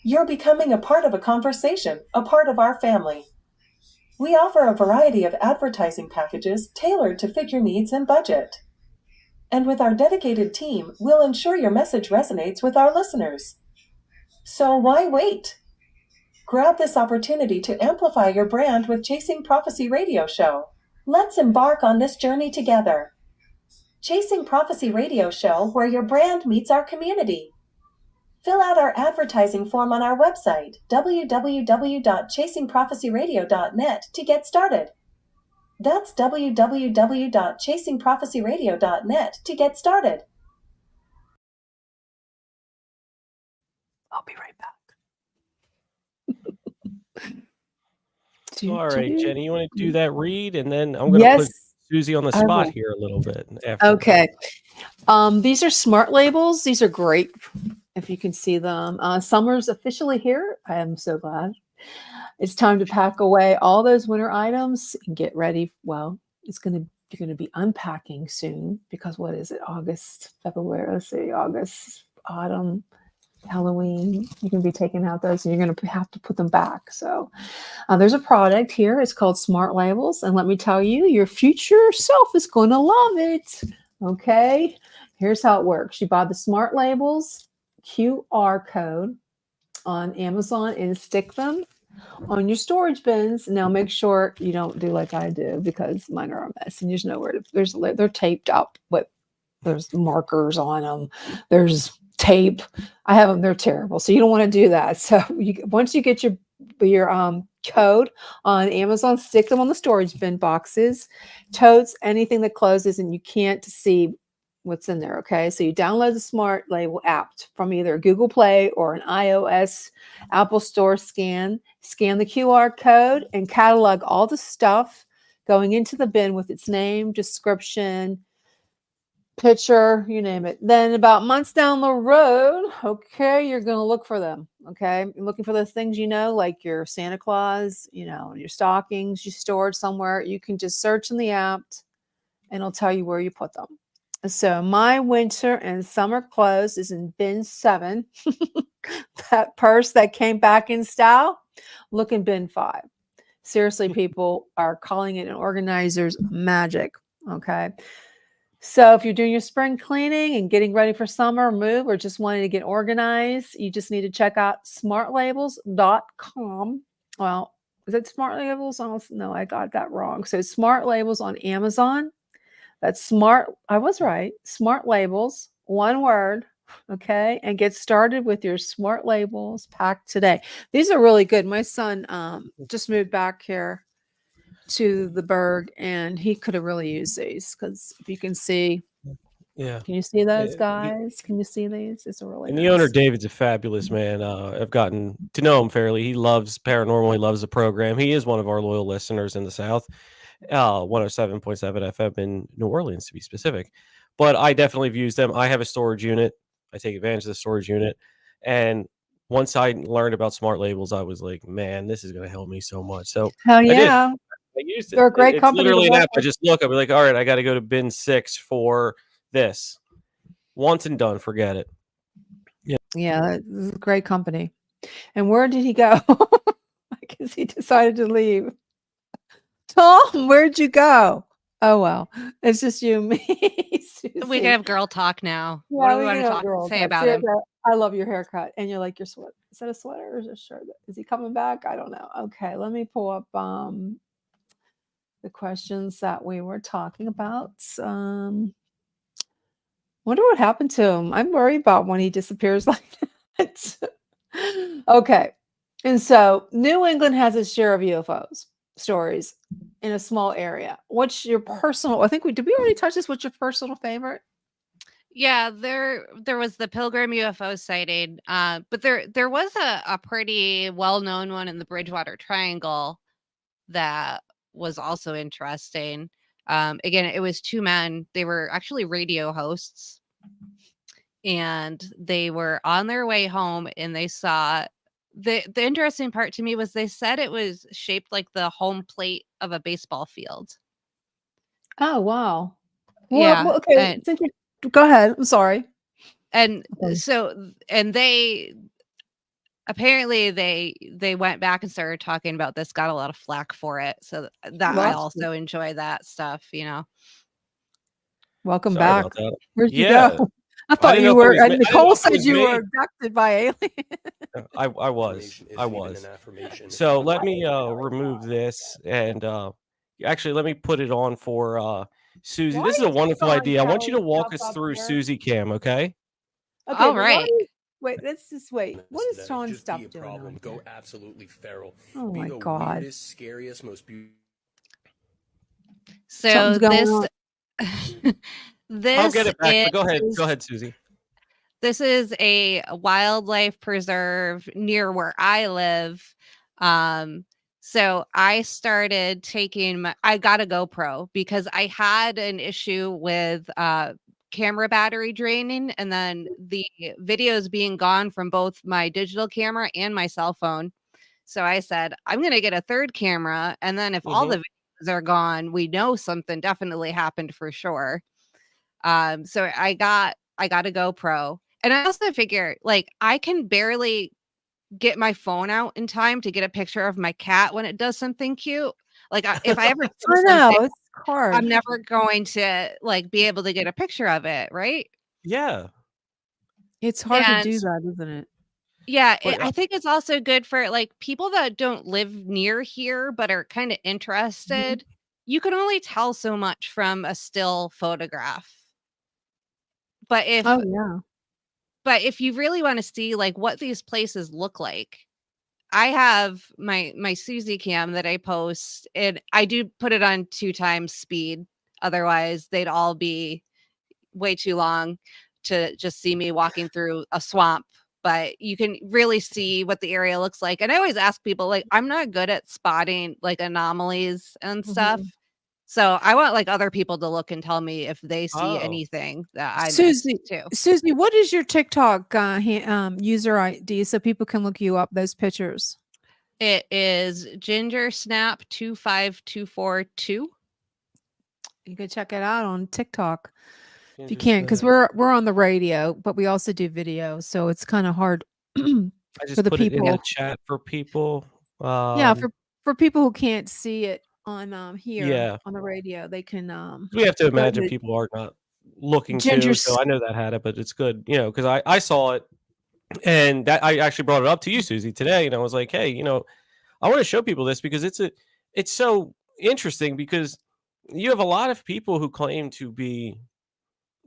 Speaker 10: You're becoming a part of a conversation, a part of our family. We offer a variety of advertising packages tailored to fit your needs and budget. And with our dedicated team, we'll ensure your message resonates with our listeners. So why wait? Grab this opportunity to amplify your brand with Chasing Prophecy Radio Show. Let's embark on this journey together. Chasing Prophecy Radio Show, where your brand meets our community. Fill out our advertising form on our website, www.chasingprophecyradio.net, to get started. That's www.chasingprophecyradio.net to get started.
Speaker 4: I'll be right back.
Speaker 5: All right, Jenny, you want to do that read? And then I'm going to put Susie on the spot here a little bit.
Speaker 4: Okay. These are smart labels. These are great. If you can see them. Summer's officially here. I am so glad. It's time to pack away all those winter items and get ready. Well, you're going to be unpacking soon because what is it? August, February, let's see, August, autumn, Halloween. You're going to be taking out those and you're going to have to put them back. So there's a product here. It's called Smart Labels. And let me tell you, your future self is going to love it. Okay. Here's how it works. You buy the Smart Labels QR code on Amazon and stick them on your storage bins. Now make sure you don't do like I do because mine are a mess and there's nowhere to, they're taped up, but there's markers on them. There's tape. I have them. They're terrible. So you don't want to do that. So once you get your code on Amazon, stick them on the storage bin boxes, totes, anything that closes and you can't see what's in there. Okay. So you download the Smart Label app from either Google Play or an iOS Apple Store. Scan the QR code and catalog all the stuff going into the bin with its name, description, picture, you name it. Then about months down the road, okay, you're going to look for them. Okay. You're looking for those things, like your Santa Claus, your stockings you stored somewhere. You can just search in the app and it'll tell you where you put them. So my winter and summer clothes is in bin 7. That purse that came back in style, look in bin 5. Seriously, people are calling it an organizer's magic. Okay. So if you're doing your spring cleaning and getting ready for summer move or just wanting to get organized, you just need to check out smartlabels.com. Well, is it Smart Labels? Oh, no, I got that wrong. So Smart Labels on Amazon. That's smart. I was right. Smart Labels, one word. Okay. And get started with your Smart Labels pack today. These are really good. My son just moved back here to the Berg, and he could have really used these because if you can see,
Speaker 5: Yeah.
Speaker 4: can you see those
Speaker 5: Yeah,
Speaker 4: guys? Can you see these? It's a really
Speaker 5: And the owner,
Speaker 4: nice.
Speaker 5: David's a fabulous man. I've gotten to know him fairly. He loves paranormal. He loves the program. He is one of our loyal listeners in the South, 107.7 FM in New Orleans, to be specific. But I definitely have used them. I have a storage unit. I take advantage of the storage unit. And once I learned about smart labels, I was like, man, this is going to help me so much. So
Speaker 4: Hell
Speaker 5: I did.
Speaker 4: yeah.
Speaker 5: I used it.
Speaker 4: They're a great
Speaker 5: It's
Speaker 4: company to
Speaker 5: literally an
Speaker 4: work
Speaker 5: app. I
Speaker 4: with.
Speaker 5: just look. I'll be like, all right, I got to go to bin 6 for this. Once and done. Forget it.
Speaker 4: Yeah, this is a great company. And where did he go? I guess he decided to leave. Tom, where'd you go? Oh well, it's just you and me.
Speaker 6: We
Speaker 4: Susie.
Speaker 6: can have girl talk now. What
Speaker 4: Yeah,
Speaker 6: do we
Speaker 4: we
Speaker 6: want
Speaker 4: can
Speaker 6: to
Speaker 4: have
Speaker 6: talk
Speaker 4: girl
Speaker 6: say
Speaker 4: talk.
Speaker 6: about
Speaker 4: See,
Speaker 6: him?
Speaker 4: I love your haircut, and you like your sweater. Is that a sweater or is it a shirt? Is he coming back? I don't know. Okay, let me pull up the questions that we were talking about. Wonder what happened to him. I'm worried about when he disappears like that. Okay, and so New England has its share of UFOs stories in a small area. What's your personal? I think did we already touch this? What's your personal favorite?
Speaker 6: Yeah, there was the Pilgrim UFO sighting, but there was a pretty well-known one in the Bridgewater Triangle that was also interesting. Again, it was two men. They were actually radio hosts, and they were on their way home, and they saw the interesting part to me was they said it was shaped like the home plate of a baseball field.
Speaker 4: Oh wow.
Speaker 6: Yeah,
Speaker 4: Okay. Since you go ahead. I'm sorry.
Speaker 6: and
Speaker 4: Okay.
Speaker 6: so and they apparently they went back and started talking about this, got a lot of flack for it. So that
Speaker 4: Well,
Speaker 6: I
Speaker 4: that's good.
Speaker 6: also enjoy that stuff,
Speaker 4: Welcome
Speaker 5: Sorry
Speaker 4: back.
Speaker 5: about that.
Speaker 4: Where'd you
Speaker 5: Yeah.
Speaker 4: go? I
Speaker 5: I
Speaker 4: thought
Speaker 5: didn't know
Speaker 4: you
Speaker 5: if it
Speaker 4: were.
Speaker 5: was
Speaker 4: And
Speaker 5: me. I didn't know
Speaker 4: Nicole
Speaker 5: if it
Speaker 4: said
Speaker 5: was
Speaker 4: you were
Speaker 5: me.
Speaker 4: abducted by aliens.
Speaker 5: I was. I was. So let me remove this and actually let me put it on for Susie.
Speaker 4: Why
Speaker 5: This is a
Speaker 4: is
Speaker 5: wonderful
Speaker 4: Sean
Speaker 5: idea. I want you to
Speaker 4: Kelly
Speaker 5: walk
Speaker 4: stuff
Speaker 5: us
Speaker 4: up
Speaker 5: through
Speaker 4: here?
Speaker 5: Susie Cam, okay?
Speaker 4: Okay,
Speaker 6: All
Speaker 4: but why?
Speaker 6: right.
Speaker 4: Wait, let's just wait. What is Sean stuff doing on here?
Speaker 11: absolutely feral.
Speaker 4: Oh
Speaker 11: Be
Speaker 4: my
Speaker 11: the
Speaker 4: God.
Speaker 11: weirdest, scariest, most beautiful.
Speaker 6: So
Speaker 4: Something's going on.
Speaker 5: I'll get
Speaker 6: this
Speaker 5: it back.
Speaker 6: is
Speaker 5: But go ahead. Go ahead, Susie.
Speaker 6: this is a wildlife preserve near where I live. So I started taking I got a GoPro because I had an issue with camera battery draining and then the videos being gone from both my digital camera and my cell phone. So I said, I'm going to get a third camera. And then if all the videos are gone, we know something definitely happened for sure. So I got a GoPro. And I also figure like I can barely get my phone out in time to get a picture of my cat when it does something cute. Like if I ever see
Speaker 4: I know
Speaker 6: something,
Speaker 4: it's hard.
Speaker 6: I'm never going to like be able to get a picture of it, right?
Speaker 5: Yeah.
Speaker 4: It's hard to
Speaker 6: And
Speaker 4: do that, isn't it?
Speaker 6: yeah,
Speaker 5: But
Speaker 6: I think it's also good for like people that don't live near here but are kind of
Speaker 4: Mm-hmm.
Speaker 6: interested. You can only tell so much from a still photograph. But
Speaker 4: Oh yeah.
Speaker 6: if you really want to see like what these places look like, I have my Suzy cam that I post, and I do put it on 2 times speed. Otherwise, they'd all be way too long to just see me walking through a swamp. But you can really see what the area looks like. And I always ask people, like, I'm not good at spotting like anomalies and stuff.
Speaker 4: Mhm.
Speaker 6: So I want like other people to look and tell me if they see
Speaker 5: oh.
Speaker 6: anything that I missed
Speaker 4: Susie,
Speaker 6: too.
Speaker 4: Susie, what is your TikTok user ID so people can look you up those pictures?
Speaker 6: It is Ginger Snap 25242.
Speaker 4: You can check it out on TikTok. if you can, because we're on the radio, but we also do video, so it's kind of hard
Speaker 5: I just
Speaker 4: for the
Speaker 5: put it in the
Speaker 4: people.
Speaker 5: chat for people.
Speaker 4: Yeah, for people who can't see it on here
Speaker 5: Yeah,
Speaker 4: on the radio, they can
Speaker 5: we have to
Speaker 4: go
Speaker 5: imagine
Speaker 4: to
Speaker 5: people are not looking too. So
Speaker 4: Ginger's.
Speaker 5: I know that had it, but it's good, because I saw it, and that I actually brought it up to you, Susie, today, and I was like, hey, I want to show people this because it's so interesting because you have a lot of people who claim to be,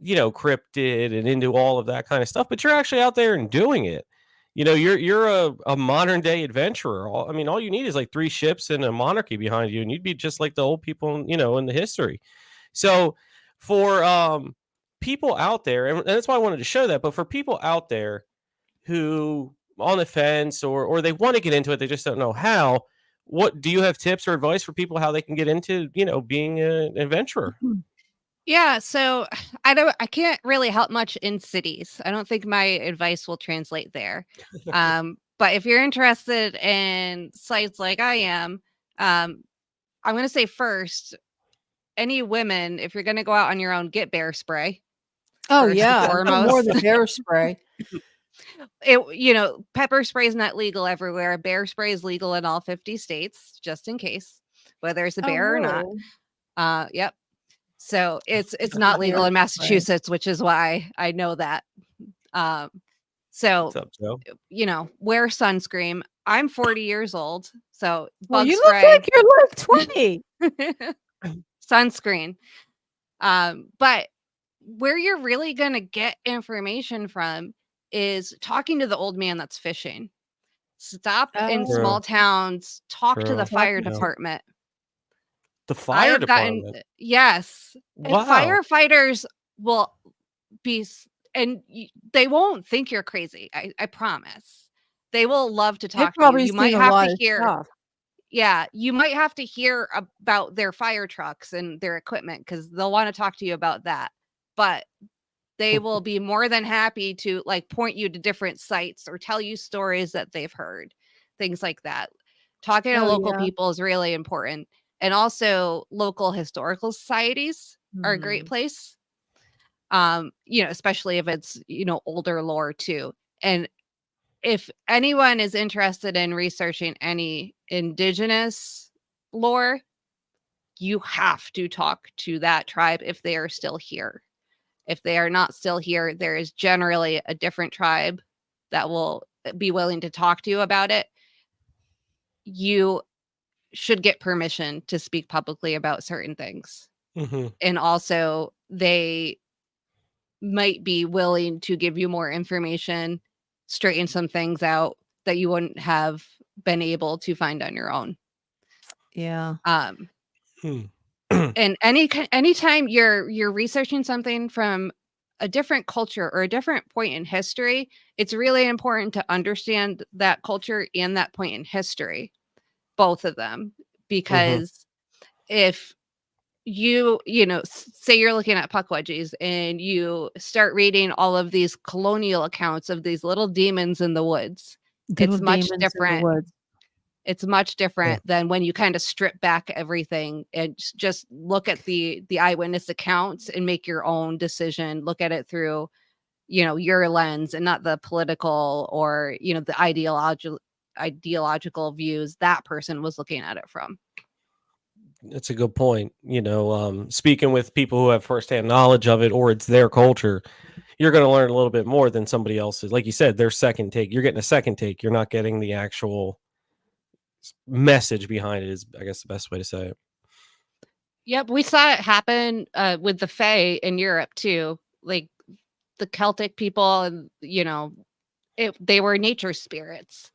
Speaker 5: cryptid and into all of that kind of stuff, but you're actually out there and doing it. You're a modern day adventurer. All you need is like 3 ships and a monarchy behind you, and you'd be just like the old people, in the history. So for people out there, and that's why I wanted to show that, but for people out there who on the fence or they want to get into it, they just don't know how. What do you have tips or advice for people how they can get into, being an adventurer?
Speaker 6: Yeah, so I can't really help much in cities. I don't think my advice will translate there. But if you're interested in sites like I am, I'm going to say first, any women, if you're going to go out on your own, get bear spray.
Speaker 4: Oh
Speaker 6: First and
Speaker 4: yeah,
Speaker 6: foremost.
Speaker 4: more than bear spray.
Speaker 6: Pepper spray is not legal everywhere. Bear spray is legal in all 50 states, just in case, whether it's a
Speaker 4: Oh,
Speaker 6: bear or not.
Speaker 4: really?
Speaker 6: Yep. So it's not legal in Massachusetts, which is why I know that. So
Speaker 5: What's up, Joe?
Speaker 6: wear sunscreen. I'm 40 years old, so
Speaker 4: Well,
Speaker 6: bug
Speaker 4: you
Speaker 6: spray.
Speaker 4: look like you're like 20.
Speaker 6: Sunscreen. But where you're really gonna get information from is talking to the old man that's fishing. Stop in
Speaker 4: Oh.
Speaker 6: small towns, talk to
Speaker 5: True.
Speaker 6: the fire
Speaker 5: Yeah.
Speaker 6: department.
Speaker 5: The
Speaker 6: I
Speaker 5: fire
Speaker 6: have
Speaker 5: department.
Speaker 6: gotten yes. And
Speaker 5: Wow.
Speaker 6: firefighters will they won't think you're crazy. I promise. They will love to
Speaker 4: They've
Speaker 6: talk to you.
Speaker 4: probably
Speaker 6: You might
Speaker 4: seen a
Speaker 6: have
Speaker 4: lot
Speaker 6: to
Speaker 4: of
Speaker 6: hear.
Speaker 4: stuff.
Speaker 6: Yeah, you might have to hear about their fire trucks and their equipment because they'll want to talk to you about that. But they will be more than happy to point you to different sites or tell you stories that they've heard, things like that. Talking to
Speaker 4: Oh,
Speaker 6: local
Speaker 4: yeah.
Speaker 6: people is really important. And also local historical societies are a great place. Especially if it's, older lore too. And if anyone is interested in researching any indigenous lore, you have to talk to that tribe if they are still here. If they are not still here, there is generally a different tribe that will be willing to talk to you about it. You should get permission to speak publicly about certain things.
Speaker 5: Mhm.
Speaker 6: And also, they might be willing to give you more information, straighten some things out that you wouldn't have been able to find on your own.
Speaker 4: Yeah.
Speaker 6: And anytime you're researching something from a different culture or a different point in history, it's really important to understand that culture and that point in history, both of them, because if say you're looking at Pukwudgies and you start reading all of these colonial accounts of these little demons in the woods,
Speaker 4: Little
Speaker 6: it's much
Speaker 4: demons in the
Speaker 6: different.
Speaker 4: woods.
Speaker 6: It's much different than when you kind of strip back everything and just look at the eyewitness accounts and make your own decision. Look at it through, your lens and not the political or, the ideological views that person was looking at it from.
Speaker 5: That's a good point. Speaking with people who have firsthand knowledge of it or it's their culture, you're going to learn a little bit more than somebody else's. Like you said, their second take. You're getting a second take. You're not getting the actual message behind it is, I guess, the best way to say it.
Speaker 6: Yep, we saw it happen with the Fae in Europe too. Like the Celtic people, and they were nature spirits,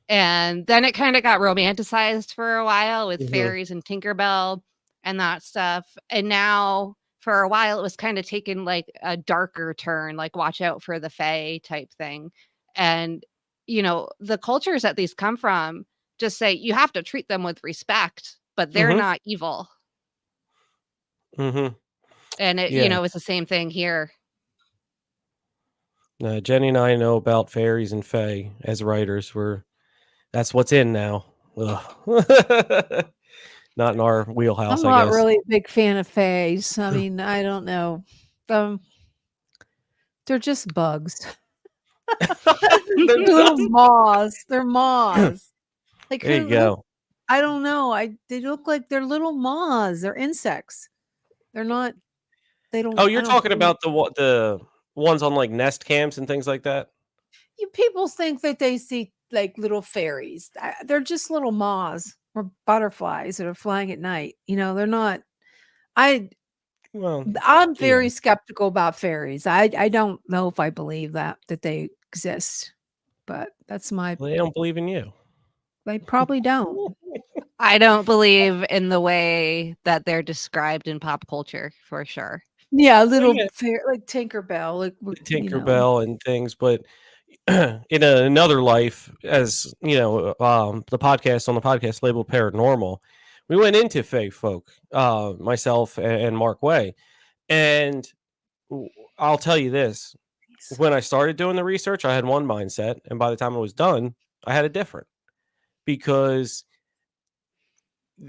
Speaker 6: and then it kind of got romanticized for a while with fairies and Tinkerbell and that stuff. And now, for a while, it was kind of taken like a darker turn, like watch out for the Fae type thing. And the cultures that these come from just say you have to treat them with respect, but they're not evil. And it, it's the same thing here.
Speaker 5: Jenny and I know about fairies and fae as writers. That's what's in now. Not in our wheelhouse,
Speaker 4: I'm
Speaker 5: I
Speaker 4: not
Speaker 5: guess.
Speaker 4: really a big fan of fays. I mean, I don't know. they're just bugs. They're little moths. They're moths. Like
Speaker 5: There you go.
Speaker 4: I don't know. They look like they're little moths. They're insects. They're not. They don't.
Speaker 5: Oh,
Speaker 4: I
Speaker 5: you're
Speaker 4: don't
Speaker 5: talking about the ones on like nest cams and things like that?
Speaker 4: You people think that they see like little fairies. They're just little moths or butterflies that are flying at night. They're not.
Speaker 5: Well,
Speaker 4: I'm very skeptical about fairies. I don't know if I believe that they exist, but that's my.
Speaker 5: They don't believe in you.
Speaker 4: They probably don't.
Speaker 6: I don't believe in the way that they're described in pop culture for sure.
Speaker 4: Yeah, little like Tinkerbell, like
Speaker 5: Tinkerbell and things, but in another life, as you know, the podcast labeled Paranormal, we went into Fae folk, myself and Mark Way, and I'll tell you this: when I started doing the research, I had one mindset, and by the time I was done, I had a different, because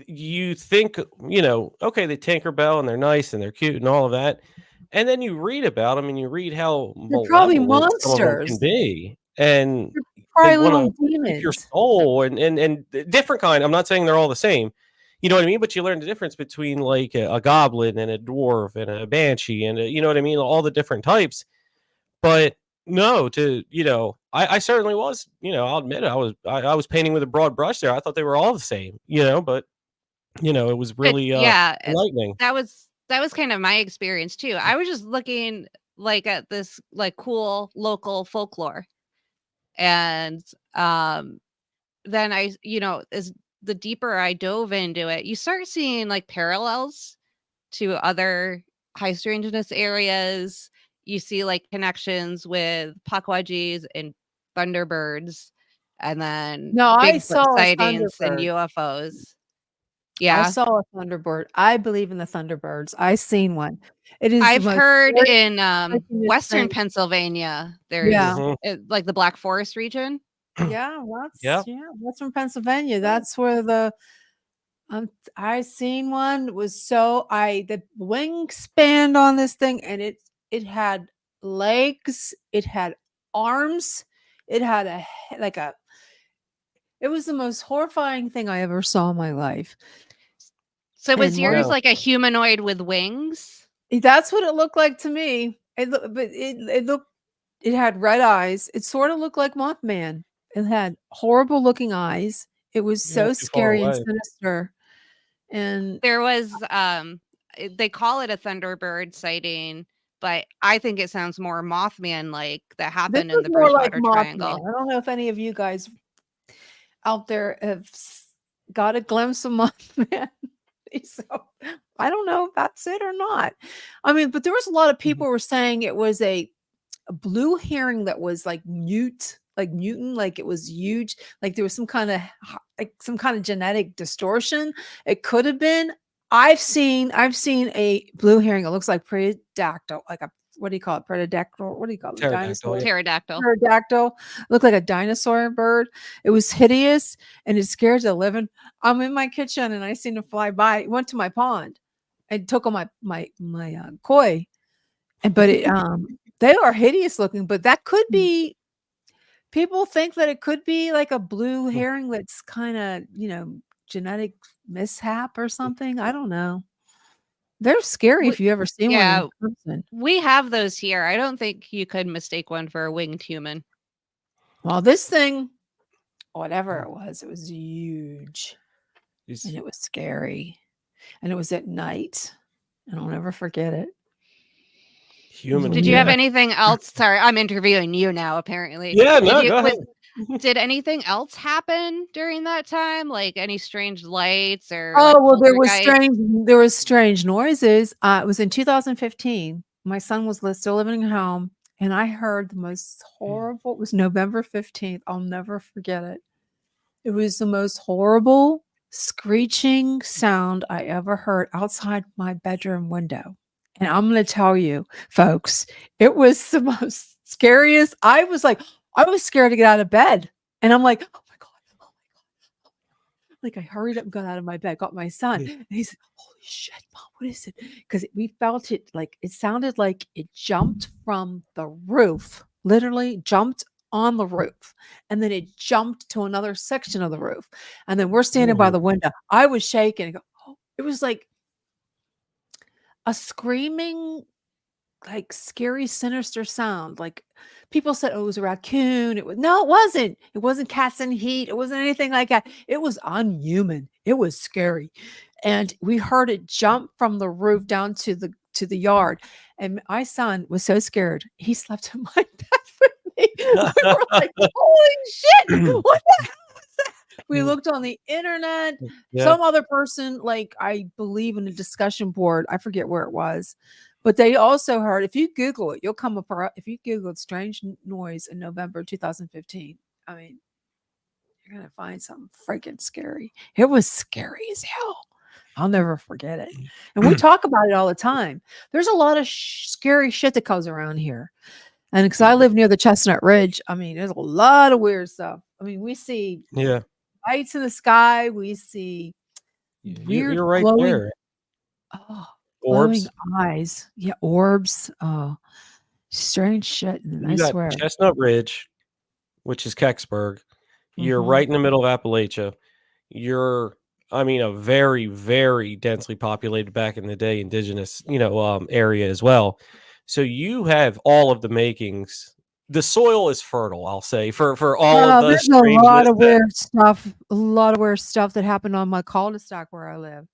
Speaker 5: you think, okay, they Tinkerbell and they're nice and they're cute and all of that. And then you read about them and you read how
Speaker 4: they're probably
Speaker 5: malevolent some of them
Speaker 4: monsters.
Speaker 5: can be. And
Speaker 4: probably
Speaker 5: they want
Speaker 4: little
Speaker 5: to keep your
Speaker 4: demons.
Speaker 5: soul and different kind. I'm not saying they're all the same. You know what I mean? But you learn the difference between like a goblin and a dwarf and a banshee and you know what I mean? All the different types. But no, I certainly was, I'll admit it, I was painting with a broad brush there. I thought they were all the same, but it was really enlightening.
Speaker 6: That was kind of my experience too. I was just looking like at this like cool local folklore. And then as the deeper I dove into it, you start seeing like parallels to other high strangeness areas. You see like connections with Pukwudgies and Thunderbirds, and then
Speaker 4: I
Speaker 6: Bigfoot
Speaker 4: saw a
Speaker 6: sightings and
Speaker 4: Thunderbird.
Speaker 6: UFOs.
Speaker 4: I
Speaker 6: Yeah,
Speaker 4: saw a Thunderbird. I believe in the Thunderbirds. I seen one. It is the
Speaker 6: I've
Speaker 4: most
Speaker 6: heard
Speaker 4: scary
Speaker 6: in
Speaker 4: freaking
Speaker 6: Western
Speaker 4: thing.
Speaker 6: Pennsylvania,
Speaker 4: Yeah.
Speaker 6: there's like the Black Forest region.
Speaker 4: Yeah,
Speaker 5: Yeah.
Speaker 4: Western Pennsylvania. That's where I seen one. It was the wingspan on this thing, and it had legs, it had arms, it had it was the most horrifying thing I ever saw in my life.
Speaker 6: So was
Speaker 4: And
Speaker 6: yours like a humanoid with wings?
Speaker 4: That's what it looked like to me. It had red eyes. It sort of looked like Mothman. It had horrible looking eyes. It was
Speaker 5: You're
Speaker 4: so
Speaker 5: not too far
Speaker 4: scary and
Speaker 5: away.
Speaker 4: sinister. And
Speaker 6: There was they call it a Thunderbird sighting, but I think it sounds more Mothman like that happened in the Bridgewater Triangle.
Speaker 4: I don't know if any of you guys out there have got a glimpse of Mothman. So I don't know if that's it or not. I mean, but there was a lot of people were saying it was a blue heron that was like mutant, like it was huge, like there was some kind of genetic distortion. It could have been. I've seen a blue heron. It looks like pterodactyl, like a what do you call it? Pterodactyl. What do you call it?
Speaker 5: Pterodactyl.
Speaker 6: Pterodactyl.
Speaker 4: Pterodactyl. Looked like a dinosaur bird. It was hideous and it scared the living. I'm in my kitchen and I seen it fly by. It went to my pond and took on my koi. But they are hideous looking. But that could be. People think that it could be like a blue heron that's kind of genetic mishap or something. I don't know. They're scary if you ever seen one in person.
Speaker 6: We have those here. I don't think you could mistake one for a winged human.
Speaker 4: Well, this thing, whatever it was huge. And it was scary. And it was at night. And I'll never forget it.
Speaker 6: Did you have anything else? Sorry, I'm interviewing you now, apparently.
Speaker 5: Yeah, no, go ahead.
Speaker 6: Did anything else happen during that time? Like any strange lights or
Speaker 4: there was strange noises. It was in 2015. My son was still living at home, and I heard the most horrible. It was November 15th. I'll never forget it. It was the most horrible screeching sound I ever heard outside my bedroom window. And I'm going to tell you, folks, it was the most scariest. I was scared to get out of bed. And I'm like, oh my God. Like I hurried up and got out of my bed, got my son. And he said, "Holy shit, Mom, what is it?" Because we felt it like it sounded like it jumped from the roof, literally jumped on the roof. And then it jumped to another section of the roof. And then we're standing by the window. I was shaking. And go, oh, it was like a screaming, like scary, sinister sound. Like people said, "Oh, it was a raccoon." It wasn't. It wasn't cats in heat. It wasn't anything like that. It was unhuman. It was scary. And we heard it jump from the roof down to the yard. And my son was so scared. He slept in my bed with me. We were like, "Holy shit. What the hell was that?" We looked on the internet. Some other person, like I believe in a discussion board, I forget where it was, but they also heard, if you Google it, you'll come up, if you Google strange noise in November 2015, I mean, you're going to find something freaking scary. It was scary as hell. I'll never forget it. And we talk about it all the time. There's a lot of scary shit that goes around here. And because I live near the Chestnut Ridge, I mean, there's a lot of weird stuff. I mean, we see lights in the sky. We see weird
Speaker 5: you're right
Speaker 4: glowing,
Speaker 5: there.
Speaker 4: glowing
Speaker 5: Orbs.
Speaker 4: eyes. Yeah, orbs. Oh, strange shit.
Speaker 5: You
Speaker 4: I
Speaker 5: got
Speaker 4: swear.
Speaker 5: Chestnut Ridge, which is Kecksburg. You're right in the middle of Appalachia. You're, I mean, a very, very densely populated back in the day indigenous, area as well. So you have all of the makings. The soil is fertile, I'll say, for all of the
Speaker 4: There's a lot
Speaker 5: strangeness
Speaker 4: of weird stuff. A lot of weird stuff that happened on my cul-de-sac where I live.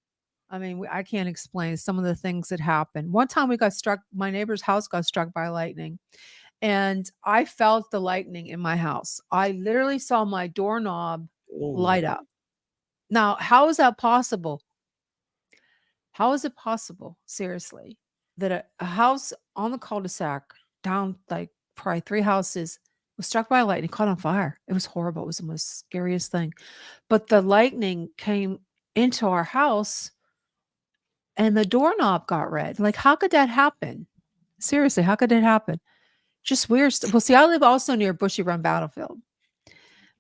Speaker 4: I mean, I can't explain some of the things that happened. One time we got struck, my neighbor's house got struck by lightning, and I felt the lightning in my house. I literally saw my doorknob light up. Now, how is that possible? How is it possible, seriously, that a house on the cul-de-sac down like probably 3 houses was struck by lightning, caught on fire? It was horrible. It was the most scariest thing. But the lightning came into our house and the doorknob got red. Like, how could that happen? Seriously, how could that happen? Just weird stuff. Well, see, I live also near Bushy Run Battlefield.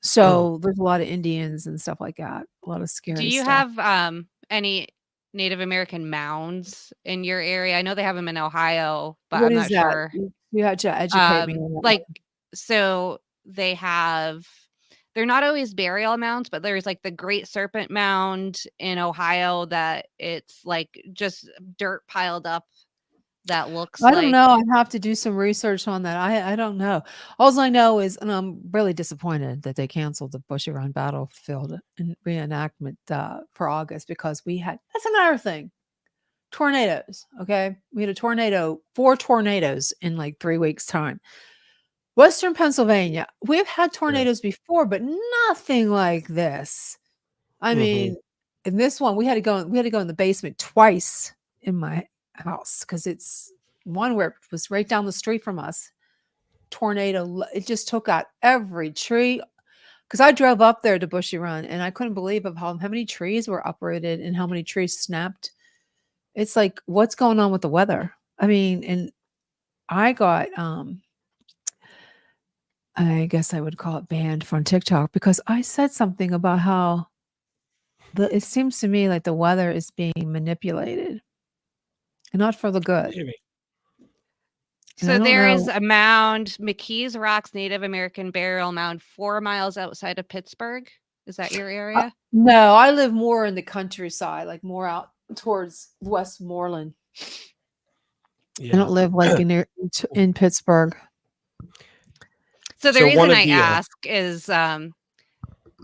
Speaker 4: So there's a lot of Indians and stuff like that. A lot of scary
Speaker 6: Do you
Speaker 4: stuff.
Speaker 6: have any Native American mounds in your area? I know they have them in Ohio, but
Speaker 4: What
Speaker 6: I'm
Speaker 4: is
Speaker 6: not
Speaker 4: that?
Speaker 6: sure.
Speaker 4: You had to educate me on that.
Speaker 6: Like, so they have, they're not always burial mounds, but there's like the Great Serpent Mound in Ohio that it's like just dirt piled up that looks
Speaker 4: I don't
Speaker 6: like.
Speaker 4: know. I have to do some research on that. I don't know. All I know is, and I'm really disappointed that they canceled the Bushy Run Battlefield reenactment for August, because that's another thing. Tornadoes. Okay. We had 4 tornadoes in like 3 weeks time. Western Pennsylvania. We've had tornadoes before, but nothing like this. I mean, in this one, we had to go in the basement twice in my house, because it's one where it was right down the street from us. Tornado, it just took out every tree. Because I drove up there to Bushy Run and I couldn't believe of how many trees were uprooted and how many trees snapped. It's like, what's going on with the weather? I mean, and I got I guess I would call it banned from TikTok, because I said something about how it seems to me like the weather is being manipulated and not for the good.
Speaker 6: So there is a mound, McKees Rocks Native American Burial Mound, 4 miles outside of Pittsburgh. Is that your area?
Speaker 4: No, I live more in the countryside, like more out towards Westmoreland. I don't live like in Pittsburgh.
Speaker 6: So the reason I ask is so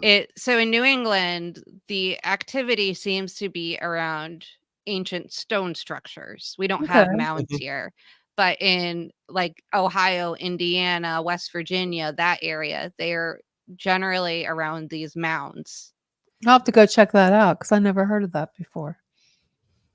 Speaker 6: in New England, the activity seems to be around ancient stone structures. We don't have mounds here. But in like Ohio, Indiana, West Virginia, that area, they're generally around these mounds.
Speaker 4: I'll have to go check that out, because I never heard of that before.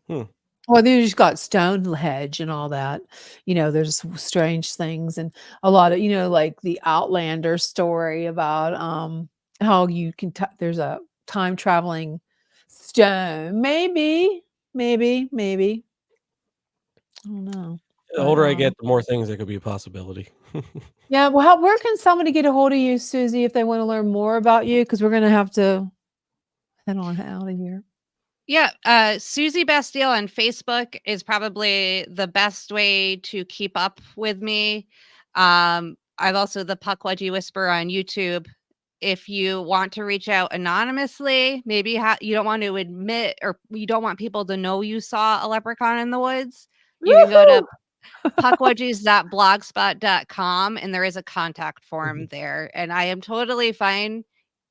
Speaker 4: Well, they just got Stonehenge and all that. There's strange things and a lot of, like the Outlander story about how you can, there's a time traveling stone. Maybe. I don't know.
Speaker 5: The older I get, the more things that could be a possibility.
Speaker 4: Yeah. Well, where can somebody get a hold of you, Susie, if they want to learn more about you? Because we're going to have to head on out of here.
Speaker 6: Yeah, Susy Bastille on Facebook is probably the best way to keep up with me. I've also the Pukwudgie Whisperer on YouTube. If you want to reach out anonymously, maybe you don't want to admit or you don't want people to know you saw a leprechaun in the woods, you can go to pukwudgies.blogspot.com and there is a contact form there. And I am totally fine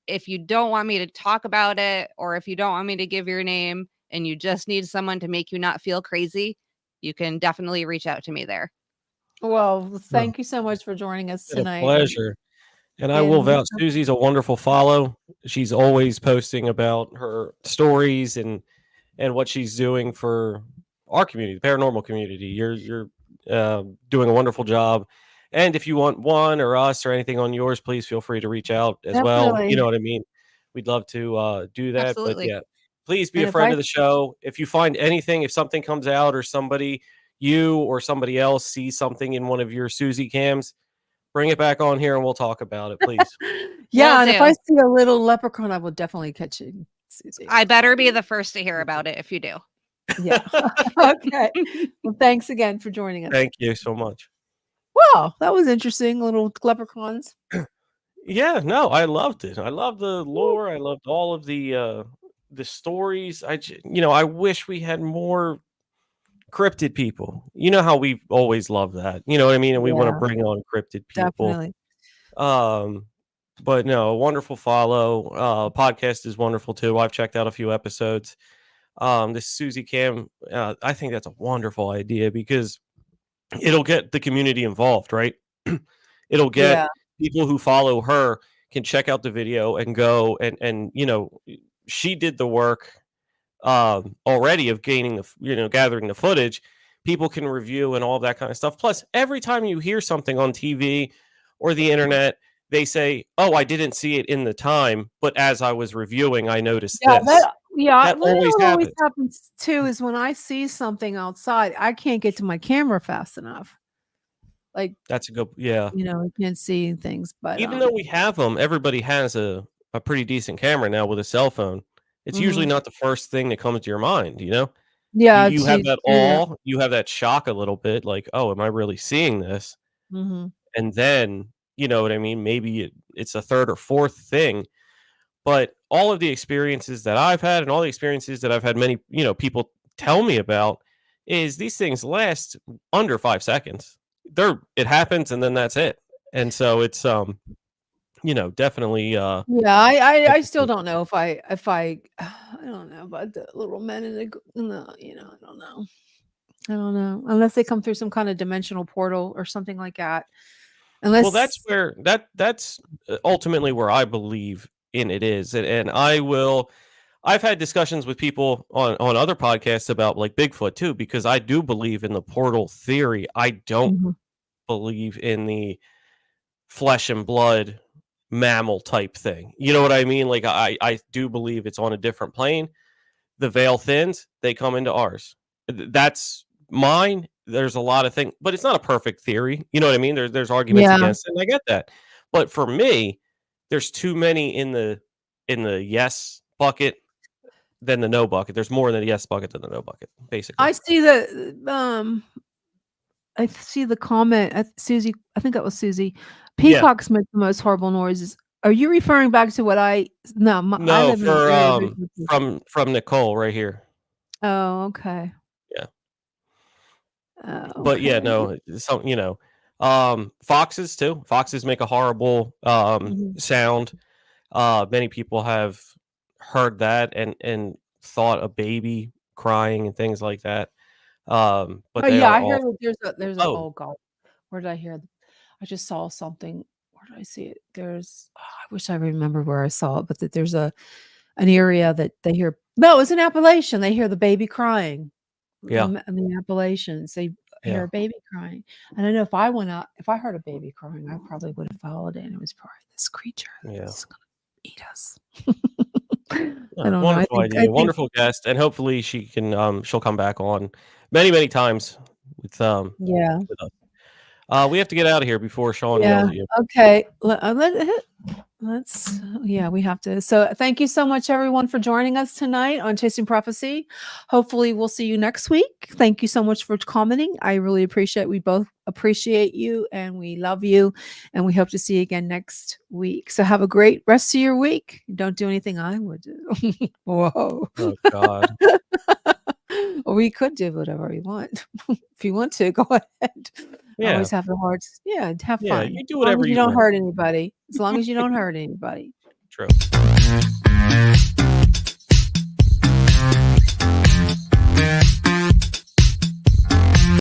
Speaker 6: if you don't want me to talk about it or if you don't want me to give your name and you just need someone to make you not feel crazy, you can definitely reach out to me there.
Speaker 4: Well, thank you so much for joining us
Speaker 5: It's a
Speaker 4: tonight.
Speaker 5: pleasure. And I will vouch, Susie's a wonderful follow. She's always posting about her stories and what she's doing for our community, the paranormal community. You're doing a wonderful job. And if you want one or us or anything on yours, please feel free to reach out as well. You know what I mean? We'd love to do that.
Speaker 6: Absolutely.
Speaker 5: But yeah, please be
Speaker 4: And
Speaker 5: a
Speaker 4: if
Speaker 5: friend
Speaker 4: I-
Speaker 5: of the show. If you find anything, if something comes out or you or somebody else sees something in one of your Susie cams, bring it back on here and we'll talk about it, please.
Speaker 4: Yeah,
Speaker 6: Will
Speaker 4: and if
Speaker 6: do.
Speaker 4: I see a little leprechaun, I will definitely catch you, Susie.
Speaker 6: I better be the first to hear about it if you do.
Speaker 4: Yeah. Okay. Well, thanks again for joining us.
Speaker 5: Thank you so much.
Speaker 4: Wow, that was interesting. Little leprechauns.
Speaker 5: Yeah, no, I loved it. I loved the lore. I loved all of the stories. I wish we had more cryptid people. You know how we've always loved that. You know what I mean? And we want to
Speaker 4: Yeah.
Speaker 5: bring on cryptid people.
Speaker 4: Definitely.
Speaker 5: But no, a wonderful follow. Podcast is wonderful too. I've checked out a few episodes. This Susie Cam, I think that's a wonderful idea because it'll get the community involved, right? It'll get people who follow her can check out the video and go and she did the work already of gathering the footage. People can review and all of that kind of stuff. Plus, every time you hear something on TV or the internet, they say, "Oh, I didn't see it in the time, but as I was reviewing, I noticed this."
Speaker 4: That
Speaker 5: That always
Speaker 4: happens too is when I see something outside, I can't get to my camera fast enough. Like,
Speaker 5: That's a good, yeah.
Speaker 4: I can't see things, but
Speaker 5: Even though we have them, everybody has a pretty decent camera now with a cell phone. It's usually not the first thing that comes to your mind,
Speaker 4: yeah,
Speaker 5: you have that awe, you have that shock a little bit, like, oh, am I really seeing this?
Speaker 4: Mm-hmm.
Speaker 5: And then, you know what I mean? Maybe it's a third or fourth thing. But all of the experiences that I've had and all the experiences that I've had many, people tell me about is these things last under 5 seconds. It happens and then that's it. And so it's definitely
Speaker 4: I still don't know if I don't know about the little men in the I don't know unless they come through some kind of dimensional portal or something like that.
Speaker 5: Well, that's where that's ultimately where I believe in it is. And I've had discussions with people on other podcasts about like Bigfoot too, because I do believe in the portal theory. I don't believe in the flesh and blood mammal type thing. You know what I mean? Like I do believe it's on a different plane. The veil thins, they come into ours. That's mine. There's a lot of things, but it's not a perfect theory. You know what I mean? There's arguments against it, and I get that. But for me, there's too many in the yes bucket than the no bucket. There's more in the yes bucket than the no bucket, basically.
Speaker 4: I see the comment, Susie. I think that was Susie. Peacocks make the most horrible noises. Are you referring back to what I? No, I live
Speaker 5: from Nicole right here.
Speaker 4: Oh, okay.
Speaker 5: Yeah.
Speaker 4: Oh,
Speaker 5: but yeah,
Speaker 4: okay.
Speaker 5: no, foxes too. Foxes make a horrible sound. Many people have heard that and thought a baby crying and things like that. But
Speaker 4: I heard that there's a oh god, where did I hear? I just saw something. Where did I see it? I wish I remember where I saw it, but that there's an area that they hear. No, it's an Appalachian. They hear the baby crying.
Speaker 5: Yeah,
Speaker 4: in the Appalachians, they hear a baby crying. And I know if I went out, if I heard a baby crying, I probably would have followed it. And it was probably this creature that's going to eat us. I don't
Speaker 5: wonderful
Speaker 4: know.
Speaker 5: idea. Wonderful guest, and hopefully she can she'll come back on many times with us. We have to get out of here before Sean yells at you.
Speaker 4: Okay. We have to. So thank you so much, everyone, for joining us tonight on Chasing Prophecy. Hopefully we'll see you next week. Thank you so much for commenting. I really appreciate, we both appreciate you and we love you. And we hope to see you again next week. So have a great rest of your week. Don't do anything I would do. Whoa.
Speaker 5: Oh, God.
Speaker 4: Or we could do whatever we want. If you want to, go ahead.
Speaker 5: Yeah.
Speaker 4: Always have the hearts. Yeah, have
Speaker 5: Yeah,
Speaker 4: fun.
Speaker 5: you do
Speaker 4: As long
Speaker 5: whatever
Speaker 4: as you
Speaker 5: you
Speaker 4: don't
Speaker 5: want.
Speaker 4: hurt anybody. As long as you don't hurt anybody.
Speaker 5: True.